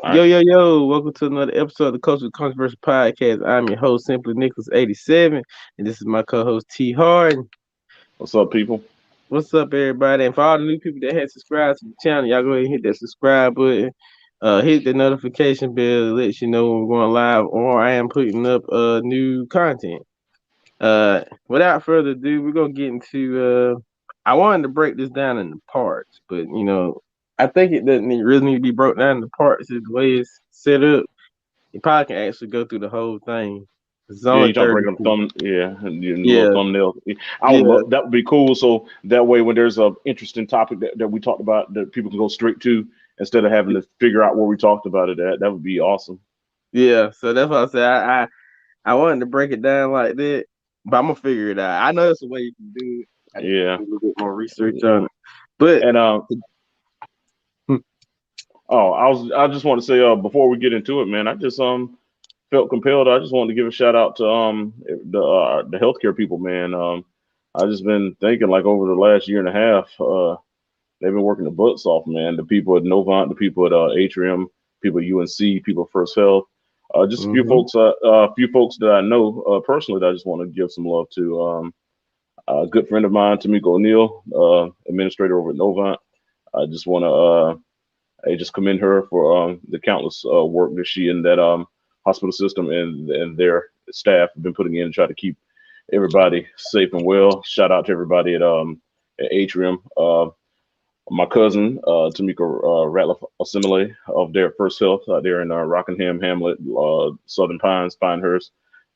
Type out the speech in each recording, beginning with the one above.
All right. Yo, welcome to another episode of the Cultural Controversy Podcast. I'm your host, Simply Nicholas87, and this is my co-host T Harden. What's up, people? What's up, everybody? And for all the new people that had subscribed to the channel, y'all go ahead and hit that subscribe button. Hit the notification bell, it lets you know when we're going live or I am putting up new content. Without further ado, we're gonna get into I wanted to break this down into parts, but I think it doesn't really need to be broke down into parts. Is the way it's set up. You probably can actually go through the whole thing. It's Yeah, only you trying to break 30. up thumb? Yeah, and your little Yeah, thumbnail. I would yeah, love that. Would be cool. So that way, when there's a interesting topic that we talked about, that people can go straight to instead of having to figure out where we talked about it at. That would be awesome. yeah. So that's why I said I wanted to break it down like that, but I'm gonna figure it out. I know there's a way you can do it. I just Yeah, do a little bit more research on it. But and hmm, oh, I just want to say before we get into it, man, I just felt compelled. I just wanted to give a shout out to the healthcare people, man. I just been thinking like over the last year and a half. They've been working the butts off, man. The people at Novant, the people at Atrium, people at UNC, people at First Health. Just hmm a few folks that I know personally that I just want to give some love to. A good friend of mine, Tamika O'Neill, administrator over at Novant. I just want to I just commend her for the countless work that she and that hospital system and their staff have been putting in to try to keep everybody safe and well. Shout out to everybody at Atrium. My cousin, Tamika Ratliff Assimile of their First Health out there in Rockingham, Hamlet, Southern Pines, Pinehurst.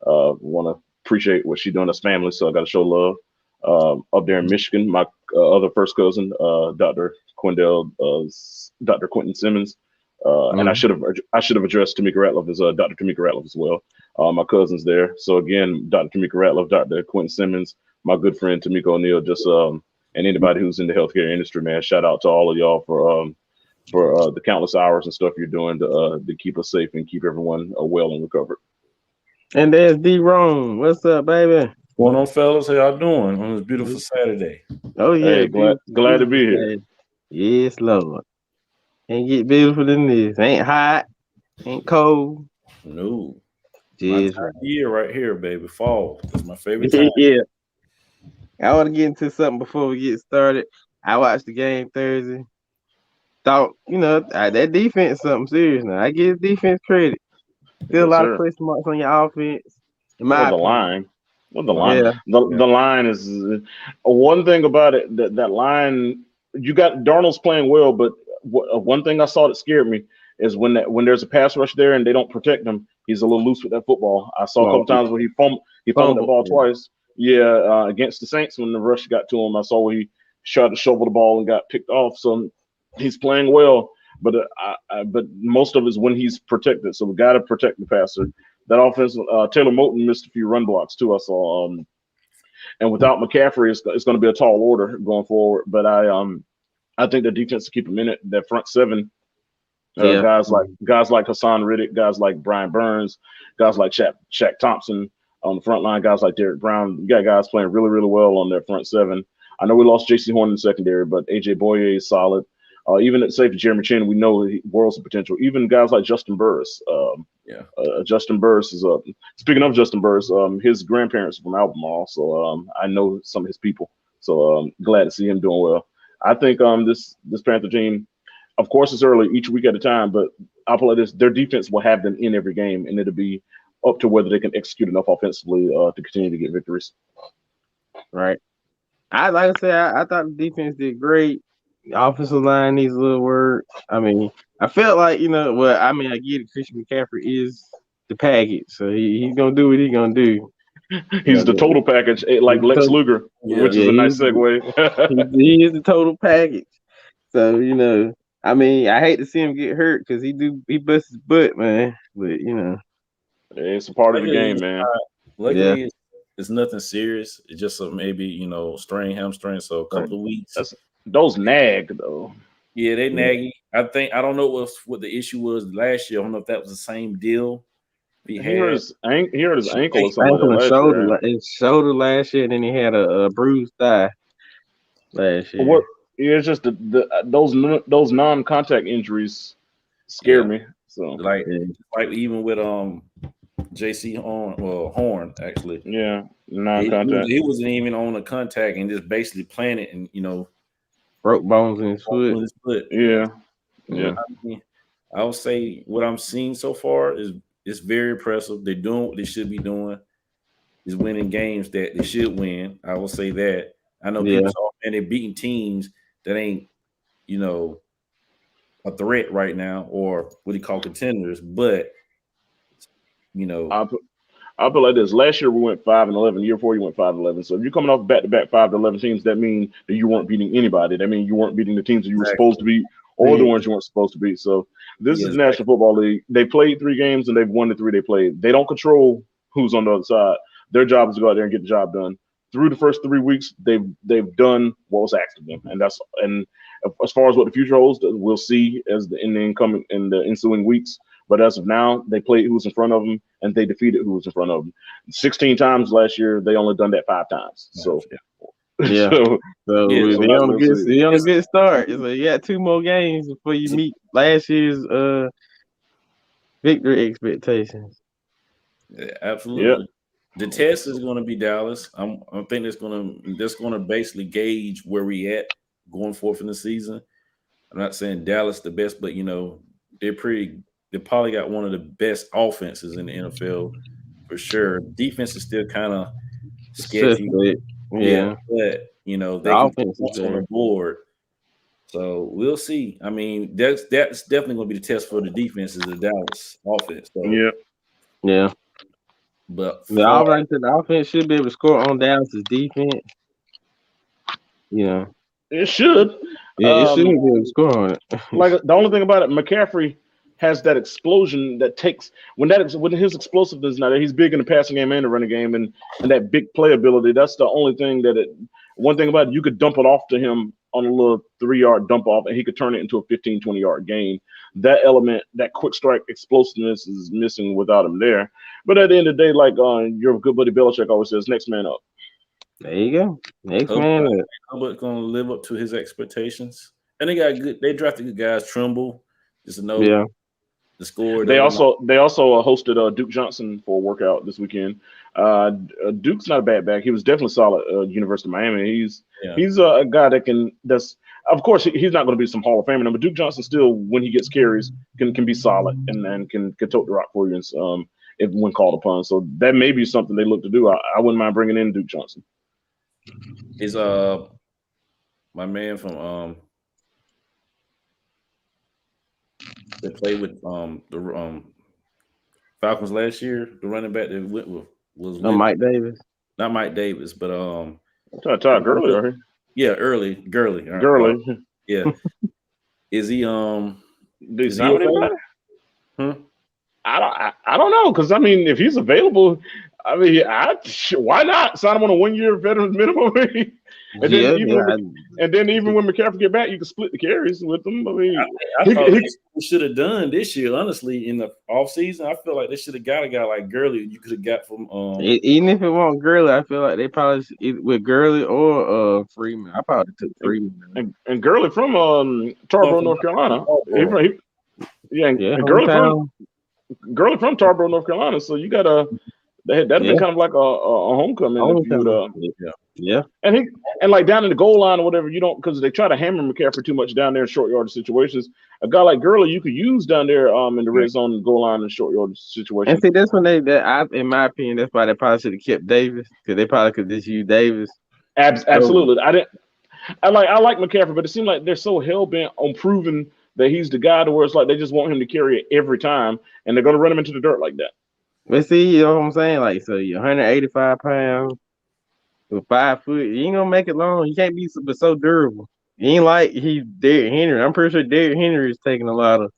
Want to appreciate what she's doing as family, so I got to show love. Up there in Michigan, my other first cousin, Dr. Quentin Simmons, and hmm I should have addressed Tamika Ratliff as Dr. Tamika Ratliff as well. My cousins there. So again, Dr. Tamika Ratliff, Dr. Quentin Simmons, my good friend Tamika O'Neill, just and anybody who's in the healthcare industry, man, shout out to all of y'all for the countless hours and stuff you're doing to keep us safe and keep everyone well and recovered. and there's D Rome. What's up, baby? Going on, fellas? How y'all doing on this beautiful Saturday? Oh yeah, Hey, beautiful, glad to beautiful be here. day. Yes, Lord. Ain't get beautiful than this. Ain't hot, ain't cold. No, my time Just right. of year right here, baby. Fall. That's my favorite time. Yeah. I want to get into something before we get started. I watched the game Thursday. Thought, that defense is something serious now. I give defense credit. Still a Yes, lot of sir. question marks on your offense, in Well, my the opinion. line. Well, the line. Yeah. Yeah. The line is one thing about it. That line. You got Darnold's playing well, but one thing I saw that scared me is when there's a pass rush there and they don't protect him, he's a little loose with that football. I saw a couple Well, times where he fumbled that fumble. ball Yeah. twice. Yeah, against the Saints when the rush got to him, I saw where he tried to shovel the ball and got picked off. So he's playing well, but but most of it is when he's protected. So we got to protect the passer. That offense, Taylor Moton missed a few run blocks too. I saw, and without McCaffrey, it's going to be a tall order going forward. But I think the defense will keep him in it. That front seven, Yeah. guys like Hassan Riddick, guys like Brian Burns, guys like Shaq Thompson on the front line, guys like Derek Brown. You got guys playing really, really well on their front seven. I know we lost J.C. Horn in the secondary, but AJ Boye is solid. Even at safety, Jeremy Chin, we know worlds of potential. Even guys like Justin Burris. Yeah. Justin Burris is speaking of Justin Burris, his grandparents are from Albemarle, so I know some of his people. So glad to see him doing well. I think this Panther team, of course, it's early, each week at a time, but I'll put it like this: their defense will have them in every game, and it'll be up to whether they can execute enough offensively to continue to get victories. Right. I like I said, I thought the defense did great. The offensive line needs a little work. I mean, I felt like, I get it. Christian McCaffrey is the package, so he's gonna do what he's gonna do. He's Yeah, the total package, he's like the Lex total, Luger, Yeah. which is yeah, a nice segue. he is the total package. So I hate to see him get hurt because he busts his butt, man. But It's a part of the Luckily, game, man. yeah, it's nothing serious. It's just a maybe strain hamstring. So a right, couple of weeks. That's those nag though. Yeah, they yeah. naggy. I don't know what the issue was last year. I don't know if that was the same deal he had. He hurt his ankle or something like that Ankle and last shoulder, year. his shoulder last year, and then he had a bruised thigh last What? year. Yeah, it's just those non-contact injuries. scared me. So like even with JC Horn actually. Yeah, non-contact. He wasn't even on a contact and just basically playing it and broke bones in his foot. Yeah. I would say what I'm seeing so far is it's very impressive. They're doing what they should be doing. Is winning games that they should win. I will say that. I know people talk and they're beating teams that ain't, a threat right now or what do you call contenders, but I'll put like this. Last year we went 5-11. Year 4 you went 5-11. So if you're coming off back-to-back 5-11 teams, that means that you weren't beating anybody. That means you weren't beating the teams that you were supposed to beat or the ones you weren't supposed to beat. So this is the National Football League. They played 3 games and they've won the 3 they played. They don't control who's on the other side. Their job is to go out there and get the job done. Through the first 3 weeks, they've done what was asked of them, and as far as what the future holds, we'll see in the ensuing weeks. But as of now, they played who was in front of them, and they defeated who was in front of them. 16 times last year, they only done that 5 times. So they're on a good start. So you got 2 more games before you meet last year's victory expectations. Yeah, absolutely. Yep. The test is going to be Dallas. I think that's going to basically gauge where we at going forth in the season. I'm not saying Dallas the best, but they probably got one of the best offenses in the NFL for sure. Defense is still kind of sketchy. Yeah, but they can put on the board. So we'll see. I mean, that's definitely going to be the test for the defense is the Dallas offense. So. Yeah. But the offense should be able to score on Dallas's defense. It should. Yeah, it should be able to score on it. Like the only thing about it, McCaffrey has that explosion that takes when his explosiveness now that he's big in the passing game and the running game and that big playability. That's the only thing one thing about it, you could dump it off to him on a little 3-yard dump off and he could turn it into a 15-20 yard gain. That element, that quick strike explosiveness is missing without him there. But at the end of the day, like your good buddy Belichick always says, next man up. There you go. Next man up. Hubbard going to live up to his expectations. And they drafted good guys, Trimble, just to know the score. They also hosted Duke Johnson for a workout this weekend. Duke's not a bad back. He was definitely solid at University of Miami. He's a guy of course he's not going to be some Hall of Famer, but Duke Johnson still, when he gets carries, can be solid and can tote the rock for you when called upon. So that may be something they look to do. I wouldn't mind bringing in Duke Johnson. Is my man from they played with the Falcons last year. The running back that went with was Mike Davis. Not Mike Davis, but Todd Gurley, right? Yeah, Gurley. Yeah. Is he is he okay? I don't know, because I mean, if he's available, I mean, why not sign him on a 1-year veteran minimum? And then even when McCaffrey get back, you can split the carries with them. I mean, I thought they should have done this year. Honestly, in the offseason, I feel like they should have got a guy like Gurley. You could have got from even if it wasn't Gurley, I feel like they probably with Gurley or Freeman. I probably took Freeman. And Gurley from Tarboro, North Carolina. Gurley from Tarboro, North Carolina. So you got that'd be kind of like a homecoming. And like down in the goal line or whatever, you don't, because they try to hammer McCaffrey too much down there in short yardage situations. A guy like Gurley, you could use down there in the red zone and goal line and short yardage situations. And see, that's when in my opinion, that's why they probably should have kept Davis, because they probably could just use Davis. Absolutely, I like McCaffrey, but it seems like they're so hell bent on proving that he's the guy to where it's like they just want him to carry it every time, and they're going to run him into the dirt like that. But see, you know what I'm saying? Like, so you're 185 pounds with 5 foot. You ain't gonna make it long. You can't be so durable. You ain't like he's Derrick Henry. I'm pretty sure Derrick Henry is taking a lot of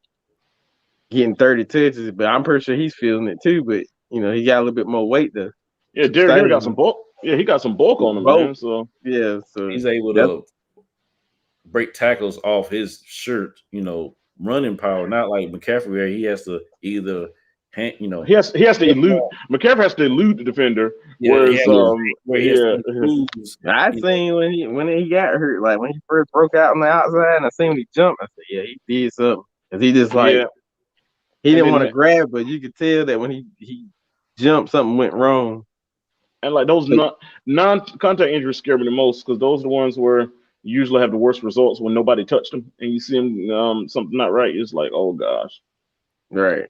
getting 30 touches, but I'm pretty sure he's feeling it too. But he got a little bit more weight though. Yeah, Derrick Henry got some bulk. Yeah, he got some bulk on him, man. So so he's able to break tackles off his shirt. Running power, not like McCaffrey, where he has to either. He has to elude. McCaffrey has to elude the defender. I seen when he got hurt, like when he first broke out on the outside, and I seen when he jumped. I said, "Yeah, he did something." Cause he just He didn't then want to grab, but you could tell that when he jumped, something went wrong. And like those non-contact injuries scare me the most because those are the ones where you usually have the worst results when nobody touched them and you see them something not right. It's like, oh gosh. Right.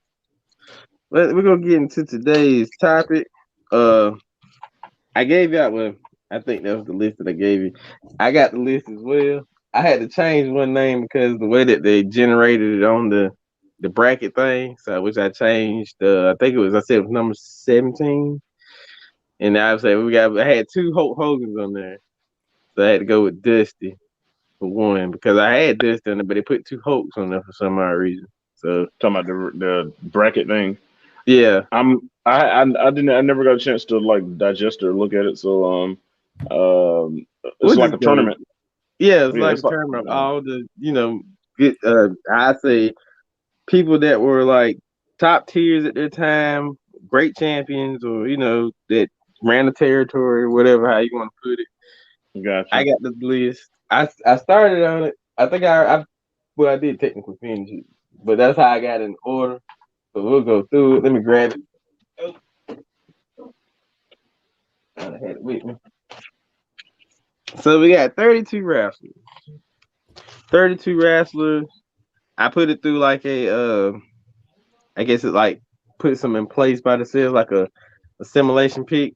We're gonna get into today's topic. I gave you out one. I think that was the list that I gave you. I got the list as well. I had to change one name because the way that they generated it on the bracket thing. So which I changed. I think I said it was number 17. And I say I had 2 Hulk Hogan's on there. So I had to go with Dusty for one because I had Dusty on there, but they put 2 Hulks on there for some odd reason. So talking about the bracket thing. Yeah. I never got a chance to like digest or look at it. So it's like a tournament. Yeah, it's like a tournament of all the, good I say people that were like top tiers at their time, great champions, or that ran the territory, whatever how you want to put it. Gotcha. I got the list. I started on it. I think I did technically finish it, but that's how I got it in order. So we'll go through it. Let me grab it. I had it with me. So we got 32 wrestlers. 32 wrestlers. I put it through like a I guess it like put some in place by themselves, like a simulation pick.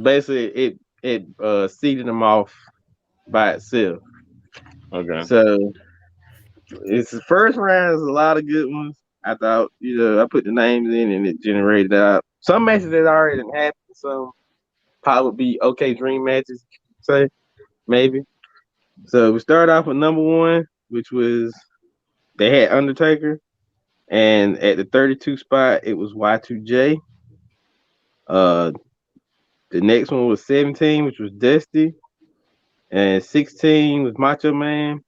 Basically, it seeded them off by itself. Okay. So it's the first round. There's a lot of good ones. I thought, I put the names in and it generated out. Some matches that already happened. Some probably be dream matches, say maybe. So we started off with number 1, which was they had Undertaker. And at the 32 spot, it was Y2J. The next one was 17, which was Dusty. And 16 was Macho Man.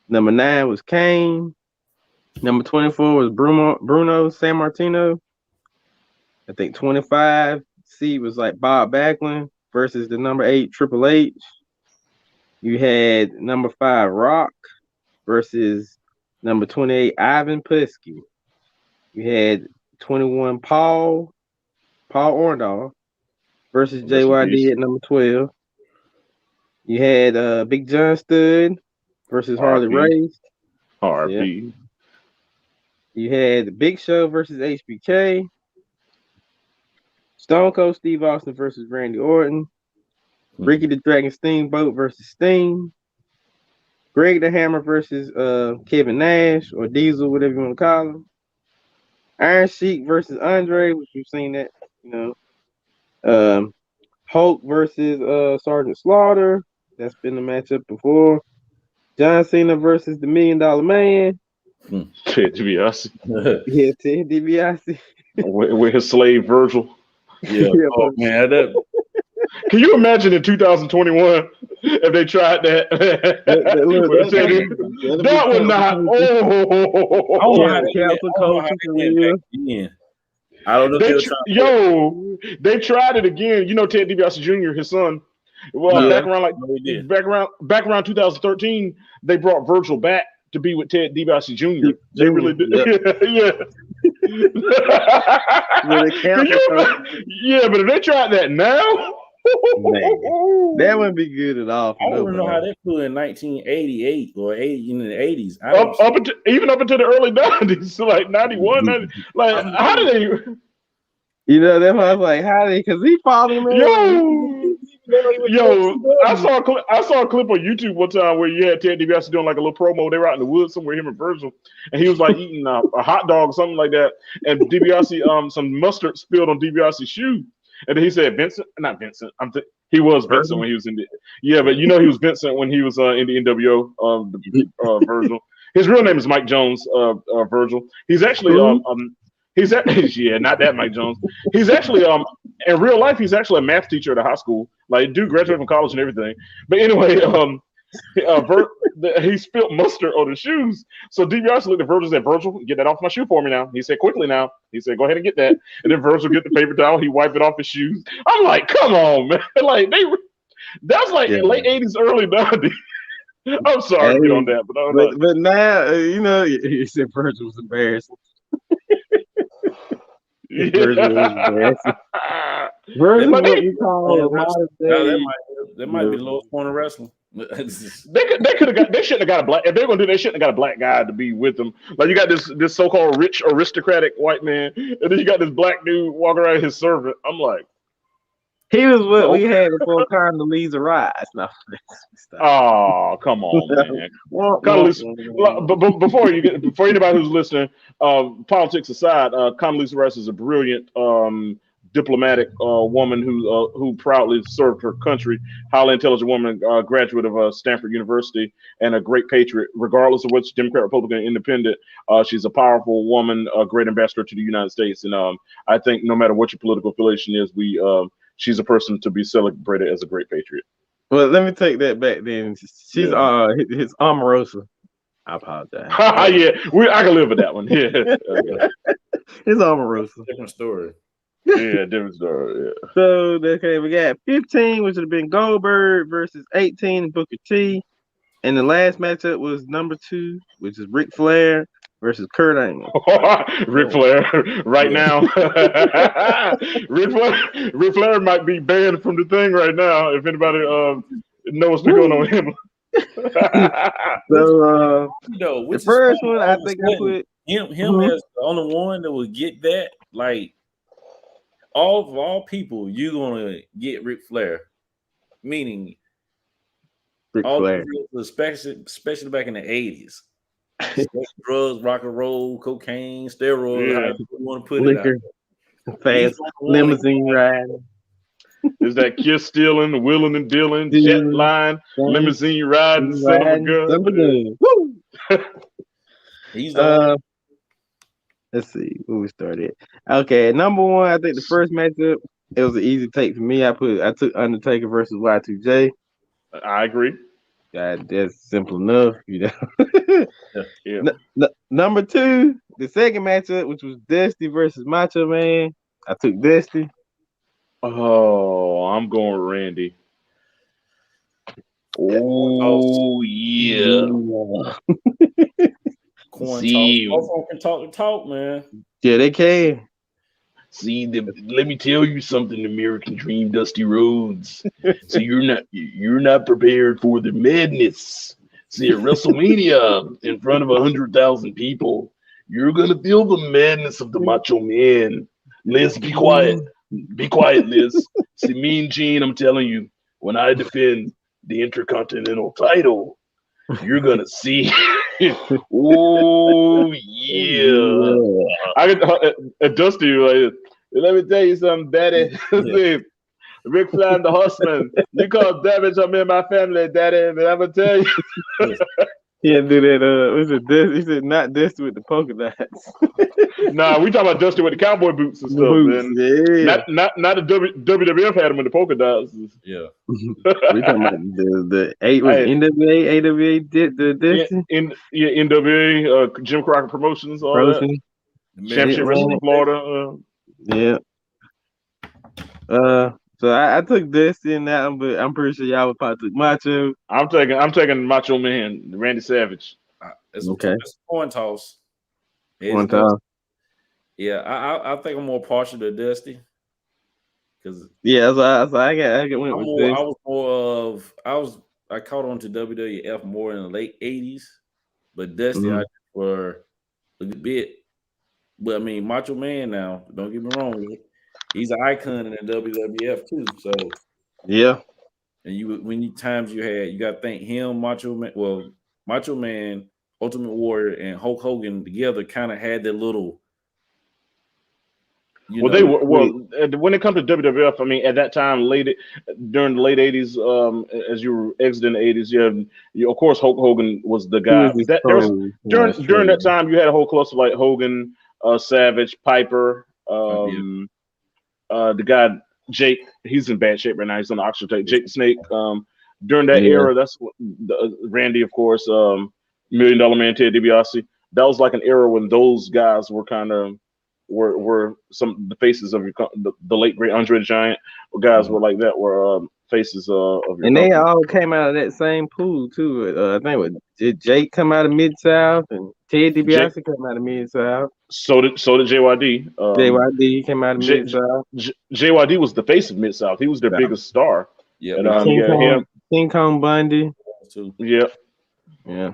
Number 9 was Kane. Number 24 was Bruno Sammartino. I think 25 C was like Bob Backlund versus the number 8 Triple H. You had number 5 Rock versus number 28 Ivan Putski. You had 21 Paul Orndorff versus JYD at number 12. You had Big John Studd versus Harley Race. RP. Yeah. You had the Big Show versus HBK. Stone Cold Steve Austin versus Randy Orton. Ricky the Dragon Steamboat versus Sting. Greg the Hammer versus Kevin Nash or Diesel, whatever you want to call him. Iron Sheik versus Andre, which we've seen that, Hulk versus Sergeant Slaughter. That's been the matchup before. John Cena versus the $1 Million Man. Ted DiBiase. Yeah, Ted DiBiase. with his slave Virgil. Yeah. Oh man, Can you imagine in 2021 if they tried that? That would not. I don't know. They tried it again. Ted DiBiase Jr., his son. Well, back around 2013, they brought Virgil back to be with Ted DiBiase Jr. They really did. Yeah. Yeah, but if they tried that now. Man, that wouldn't be good at all. I don't know how they flew in 1988 or in the 80s. Even up into the early 90s, so like 91, 90, like how did they? That's why I was like, how did? Because he followed me. Yo, I saw a clip on YouTube one time where you had Ted DiBiase doing like a little promo. They were out in the woods somewhere, him and Virgil, and he was like eating a hot dog or something like that. And DiBiase, some mustard spilled on DiBiase's shoe. And then he said, not Vincent. He was Vincent when he was in the. Yeah, but he was Vincent when he was in the NWO. Virgil. His real name is Mike Jones. Virgil. He's actually not that Mike Jones. He's actually in real life he's actually a math teacher at a high school. Like dude graduated from college and everything. But anyway, he spilled mustard on his shoes. So DiBiase looked at Virgil and said, Virgil, get that off my shoe for me now. He said, quickly now. He said, go ahead and get that. And then Virgil get the paper towel. He wiped it off his shoes. I'm like, come on, man. Like that's like late 80s, early 90s. I'm sorry to get on that, but now, you said Virgil was embarrassing. Versus might what be we call modern day. That might be the lowest point of wrestling. They could have got. They shouldn't have got a black. If they're gonna do, they shouldn't have got a black guy to be with them. Like you got this so-called rich aristocratic white man, and then you got this black dude walking around his servant. I'm like, he was what we had before Condoleezza Rice. No, oh, come on, man. But before anybody who's listening, politics aside, Condoleezza Rice is a brilliant diplomatic woman who proudly served her country. Highly intelligent woman, graduate of Stanford University, and a great patriot, regardless of which Democrat, Republican, Independent. She's a powerful woman, a great ambassador to the United States, and I think no matter what your political affiliation is, she's a person to be celebrated as a great patriot. Well, let me take that back then. She's his Omarosa. I apologize. Yeah, I can live with that one. Yeah, his Omarosa. Different story. Yeah, different story. Yeah. So okay, we got 15, which would have been Goldberg versus 18, Booker T, and the last matchup was number 2, which is Ric Flair versus Kurt Angle. Ric Flair, right now. Ric Flair might be banned from the thing right now. If anybody knows what's going on with him. So the first one, I think I put him as the only one that will get that. Like all people, you're gonna get Ric Flair, meaning Ric all Flair, especially back in the 80s. Drugs, rock and roll, cocaine, steroids, however you want to put liquor, fast limousine riding. Is that kiss stealing, willing and dealing, jet line, limousine riding, son of a gun. Woo! He's let's see where we started. Okay, number 1, I think the first matchup, it was an easy take for me. I took Undertaker versus Y2J. I agree. God, that's simple enough, you know. Yeah. Number 2, the second matchup, which was Dusty versus Macho Man. I took Dusty. Oh, I'm going Randy. Oh yeah. See, can talk, man. Yeah, they can. See, let me tell you something, American Dream, Dusty Rhodes. So you're not prepared for the madness. See, at WrestleMania, in front of 100,000 people, you're gonna feel the madness of the Macho Man. Liz, be quiet. Be quiet, Liz. See, me and Gene, I'm telling you, when I defend the Intercontinental title, you're gonna see. Oh yeah! I get Dusty. Like, let me tell you something, Daddy. Ric Flair and the Horseman. You cause damage on me and my family, Daddy. And I'm gonna tell you. Yeah, do that. He said not Dusty with the polka dots. Nah, we talking about Dusty with the cowboy boots and stuff. Yeah. Not the WWF had him in the polka dots. Yeah. We talking about the NWA, AWA did the Dusty. NWA, Jim Crockett Promotions, all that. Championship Wrestling Florida. Yeah. So I took Dusty in that one, but I'm pretty sure y'all would probably took Macho. I'm taking Macho Man, Randy Savage. It's a coin toss. Coin toss. Yeah, I think I'm more partial to Dusty. Cause yeah, so I went with this. I caught on to WWF more in the late 80s, but Dusty I for a good bit. But I mean, Macho Man now, don't get me wrong, he's an icon in the WWF too. So yeah, and you got to think him, Macho Man, Ultimate Warrior, and Hulk Hogan together kind of had that little. When it comes to WWF, I mean, at that time, during the late 80s, as you were exiting the 80s, of course, Hulk Hogan was the guy. During that time, you had a whole cluster like Hogan, Savage, Piper, the guy Jake. He's in bad shape right now. He's on the oxygen tape. Jake the Snake. During that era, that's Randy, of course, $1 Million Man, Ted DiBiase. That was like an era when those guys were kind of. Were some of the faces of the late great Andre the Giant, guys were like that. Were faces of your And they company. all came out of that same pool too. I think did Jake come out of Mid South and Ted DiBiase come out of Mid South. So did JYD. JYD came out of J- Mid South. JYD was the face of Mid South. He was their biggest star. Yeah, And King Kong Bundy. too. Yeah. Yeah.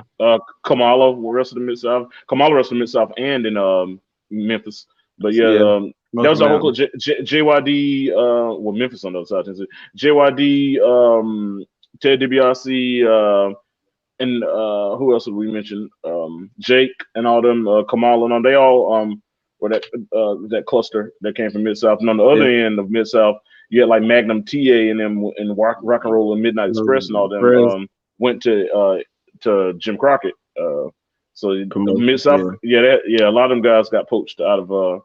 Kamala wrestled in Mid South. Kamala wrestled in Mid South and in Memphis. But that was the whole JYD. Well, Memphis on the other side. JYD, Ted DiBiase, and who else did we mention? Jake and all them, Kamala and all. They all were that cluster that came from Mid South. And on the other end of Mid South, you had like Magnum TA and them and Rock and Roll and Midnight Express and all them went to Jim Crockett. So Mid South, a lot of them guys got poached out of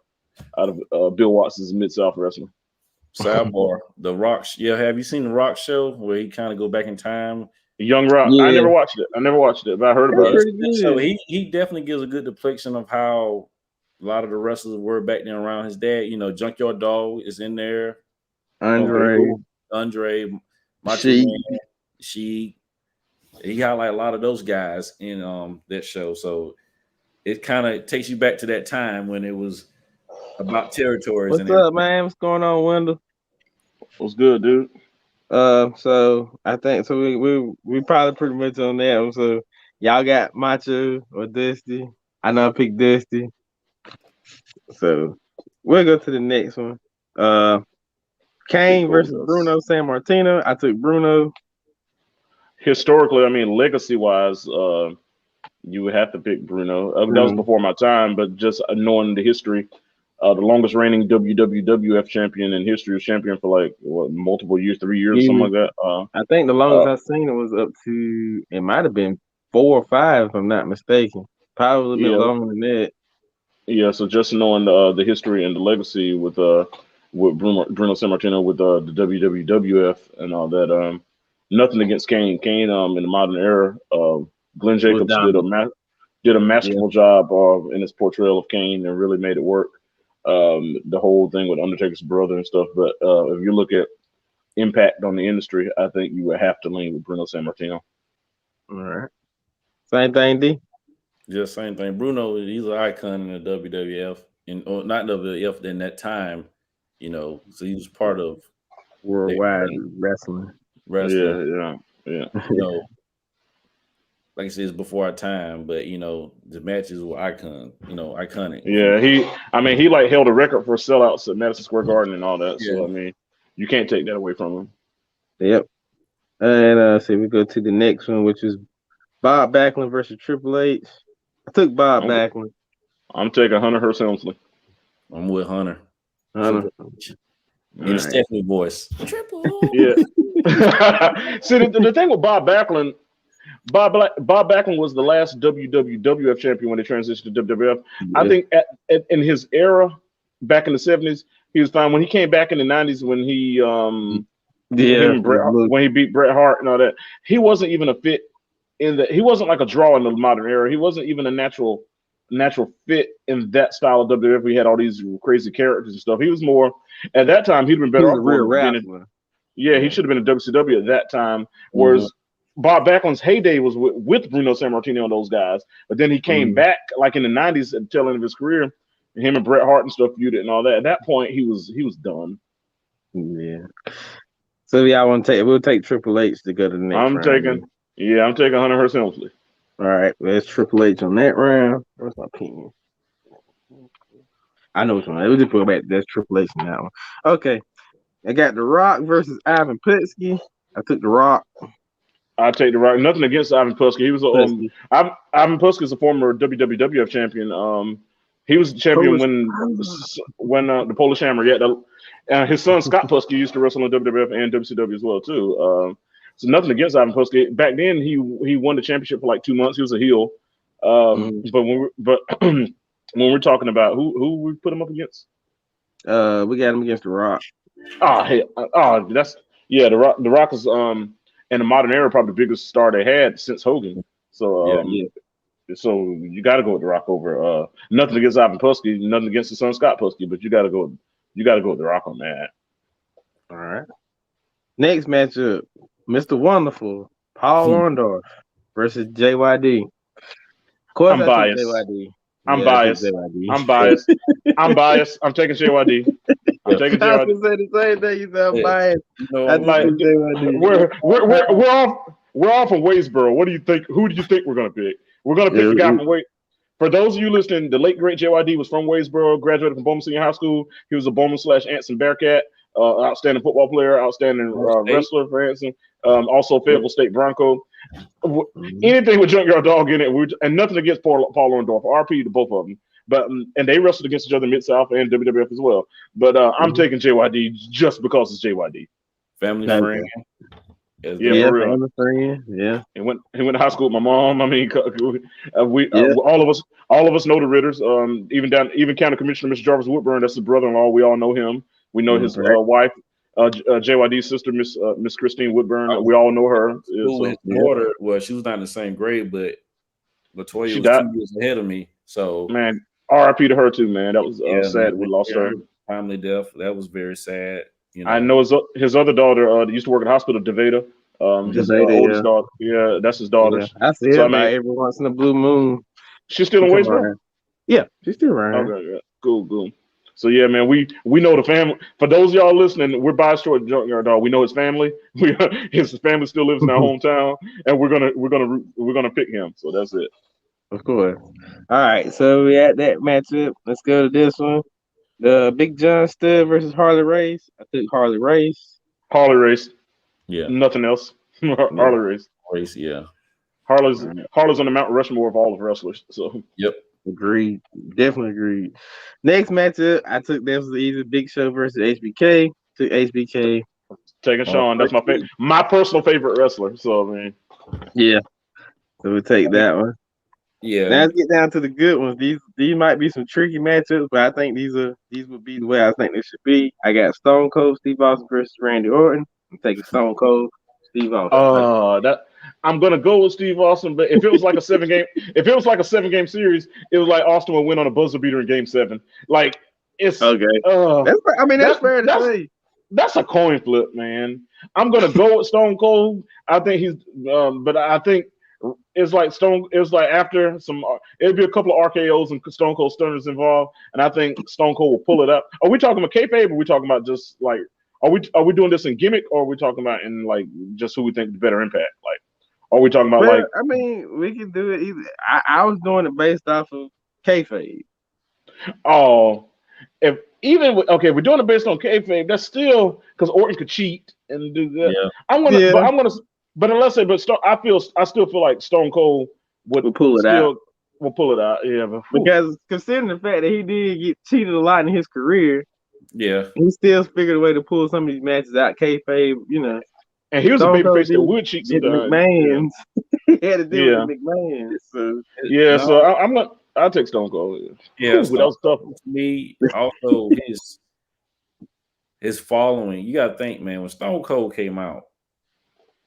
Bill Watson's Mid South wrestling. Sidebar: The Rock. Yeah, have you seen the Rock show where he kind of go back in time? Young Rock. Yeah. I never watched it, but I heard about it. So he definitely gives a good depiction of how a lot of the wrestlers were back then around his dad. You know, Junkyard Dog is in there. Andre, Macho Man, Sheik. He highlight a lot of those guys in that show. So it kind of takes you back to that time when it was about territories. What's up, man? What's going on, Wendell? What's good, dude? So I think we probably pretty much on that one. So y'all got Macho or Dusty. I know I picked Dusty. So we'll go to the next one. Kane versus Bruno Sammartino. I took Bruno. Historically, I mean, legacy-wise, you would have to pick Bruno. That was before my time, but just knowing the history, the longest reigning WWF champion in history, was champion for like multiple years, 3 years, something like that. I think the longest I've seen it was up to, it might have been 4 or 5, if I'm not mistaken. Probably a bit longer than that. Yeah, so just knowing the history and the legacy with Bruno Sammartino with the WWF and all that. Nothing against Kane. Kane, in the modern era, Glenn Jacobs did a masterful job in his portrayal of Kane and really made it work. The whole thing with Undertaker's brother and stuff. But if you look at impact on the industry, I think you would have to lean with Bruno Sammartino. All right. Same thing, D? Yeah, same thing. Bruno, he's an icon in the WWF, or not WWF in that time, you know, so he was part of worldwide wrestling. Yeah. You know, like I said, it's before our time, but you know, the matches were iconic. Yeah, he like held a record for sellouts at Madison Square Garden and all that. Yeah. So I mean, you can't take that away from him. Yep. And so we go to the next one, which is Bob Backlund versus Triple H. I took Bob Backlund. I'm taking Hunter Hearst Helmsley. I'm with Hunter. In a Stephanie voice. Triple. Yeah. See, the thing with Bob Backlund, Bob Backlund was the last WWF champion when they transitioned to WWF. Yeah. I think in his era, back in the 70s, he was fine. When he came back in the 90s, when he when he beat Bret Hart and all that, he wasn't even a fit he wasn't like a draw in the modern era. He wasn't even a natural fit in that style of WWF. We had all these crazy characters and stuff. He was more at that time. He'd been better off. Real wrestler. He should have been in WCW at that time. Whereas Bob Backlund's heyday was with Bruno Sammartino and those guys, but then he came back like in the 90s at the tail end of his career. Him and Bret Hart and stuff feuded and all that. At that point, he was done. Yeah. So we'll take Triple H to go to the next round. I'm taking Hunter Hearst Helmsley. All right, there's Triple H on that round. Where's my opinion? I know which one. We'll just put back. That's Triple H in that one. Okay, I got The Rock versus Ivan Putski. I took The Rock. I take The Rock. Nothing against Ivan Putski. He was Ivan Putski is a former WWF champion. He was the champion when the Polish Hammer. Yeah, his son Scott Putski used to wrestle in WWF and WCW as well too. So nothing against Ivan Putski. Back then, he won the championship for like 2 months. He was a heel. But when we're talking about who we put him up against, we got him against The Rock. The Rock. The Rock is in the modern era probably the biggest star they had since Hogan. So so you got to go with The Rock over. Nothing against Ivan Putski, nothing against his son Scott Putski, but you got to go with The Rock on that. All right. Next matchup, Mr. Wonderful, Paul Orndorff versus JYD. Of course, I'm I biased. took JYD. I'm Yeah, I took biased. JYD. I'm biased. I'm biased. I'm taking JYD. I'm taking I was JYD. gonna say the same thing. You said I'm Yeah. biased. No, I just Like, took JYD. we're off from Waysboro. What do you think? Who do you think we're gonna pick? We're gonna pick the guy from Wade. For those of you listening, the late great JYD was from Waysboro, graduated from Bowman Senior High School. He was a Bowman/Anson Bearcat, outstanding football player, outstanding wrestler for Anson. Also Fayetteville State Bronco. Anything with Junkyard Dog in it, and nothing against Paul Orndorff. RP to both of them. But and they wrestled against each other in Mid-South and WWF as well. But I'm taking JYD just because it's JYD. Family Okay. friend. Yeah, for real. family friend. Yeah. He went to high school with my mom. I mean, all of us know the Ritters. Even County Commissioner Mr. Jarvis Woodburn, that's his brother-in-law. We all know him. We know his wife, JYD's sister, Miss Christine Woodburn. We all know her. His daughter, well, she was not in the same grade, but Latoya She was died. 2 years ahead of me. So man, RIP to her too, man. That was sad. We lost her. Timely death. That was very sad. You know, I know his other daughter used to work at the hospital, Deveda. His oldest daughter. Yeah, that's his daughter. Yeah. I see her every once in a blue moon. She's still in Waysboro? Yeah, she's still around. Okay, yeah. Cool. So yeah, man, we know the family. For those of y'all listening, we're biased toward Junkyard Dog. We know his family. His family still lives in our hometown, and we're gonna pick him. So that's it. Of course. All right, so we at that matchup. Let's go to this one. The Big John Studd versus Harley Race. I took Harley Race. Harley Race. Yeah. Nothing else. Harley Race. Race. Yeah. Harley's on the Mount Rushmore of all of wrestlers. So. Yep. Agreed. Definitely agreed. Next matchup, I took this was either Big Show versus HBK. Took HBK. Taking Sean. That's my personal favorite wrestler. So I mean. Yeah. So we'll take that one. Yeah. Now let's get down to the good ones. These might be some tricky matchups, but I think these would be the way I think they should be. I got Stone Cold Steve Austin versus Randy Orton. I'm taking Stone Cold Steve Austin. I'm gonna go with Steve Austin, but if it was like a 7-game series, it was like Austin would win on a buzzer beater in Game 7. Like it's okay. That's fair to say. That's a coin flip, man. I'm gonna go with Stone Cold. I think he's, but I think it's like after some, it'll be a couple of RKOs and Stone Cold Stunners involved, and I think Stone Cold will pull it up. Are we talking about kayfabe, or are we talking about just like, are we doing this in gimmick, or are we talking about in like just who we think the better impact? Like, are we talking about like? I mean, we can do it either. I was doing it based off of kayfabe. Oh, we're doing it based on kayfabe. That's still because Orton could cheat and do that. Yeah. But I still feel like Stone Cold would pull it out. We'll pull it out, yeah. Because considering the fact that he did get cheated a lot in his career, yeah, he still figured a way to pull some of these matches out kayfabe, you know. And he was a babyface that would cheat sometimes. McMahon's. He had to deal with McMahon's. So I'll take Stone Cold. Yeah, that was tough to me. Also, his following. You gotta think, man, when Stone Cold came out,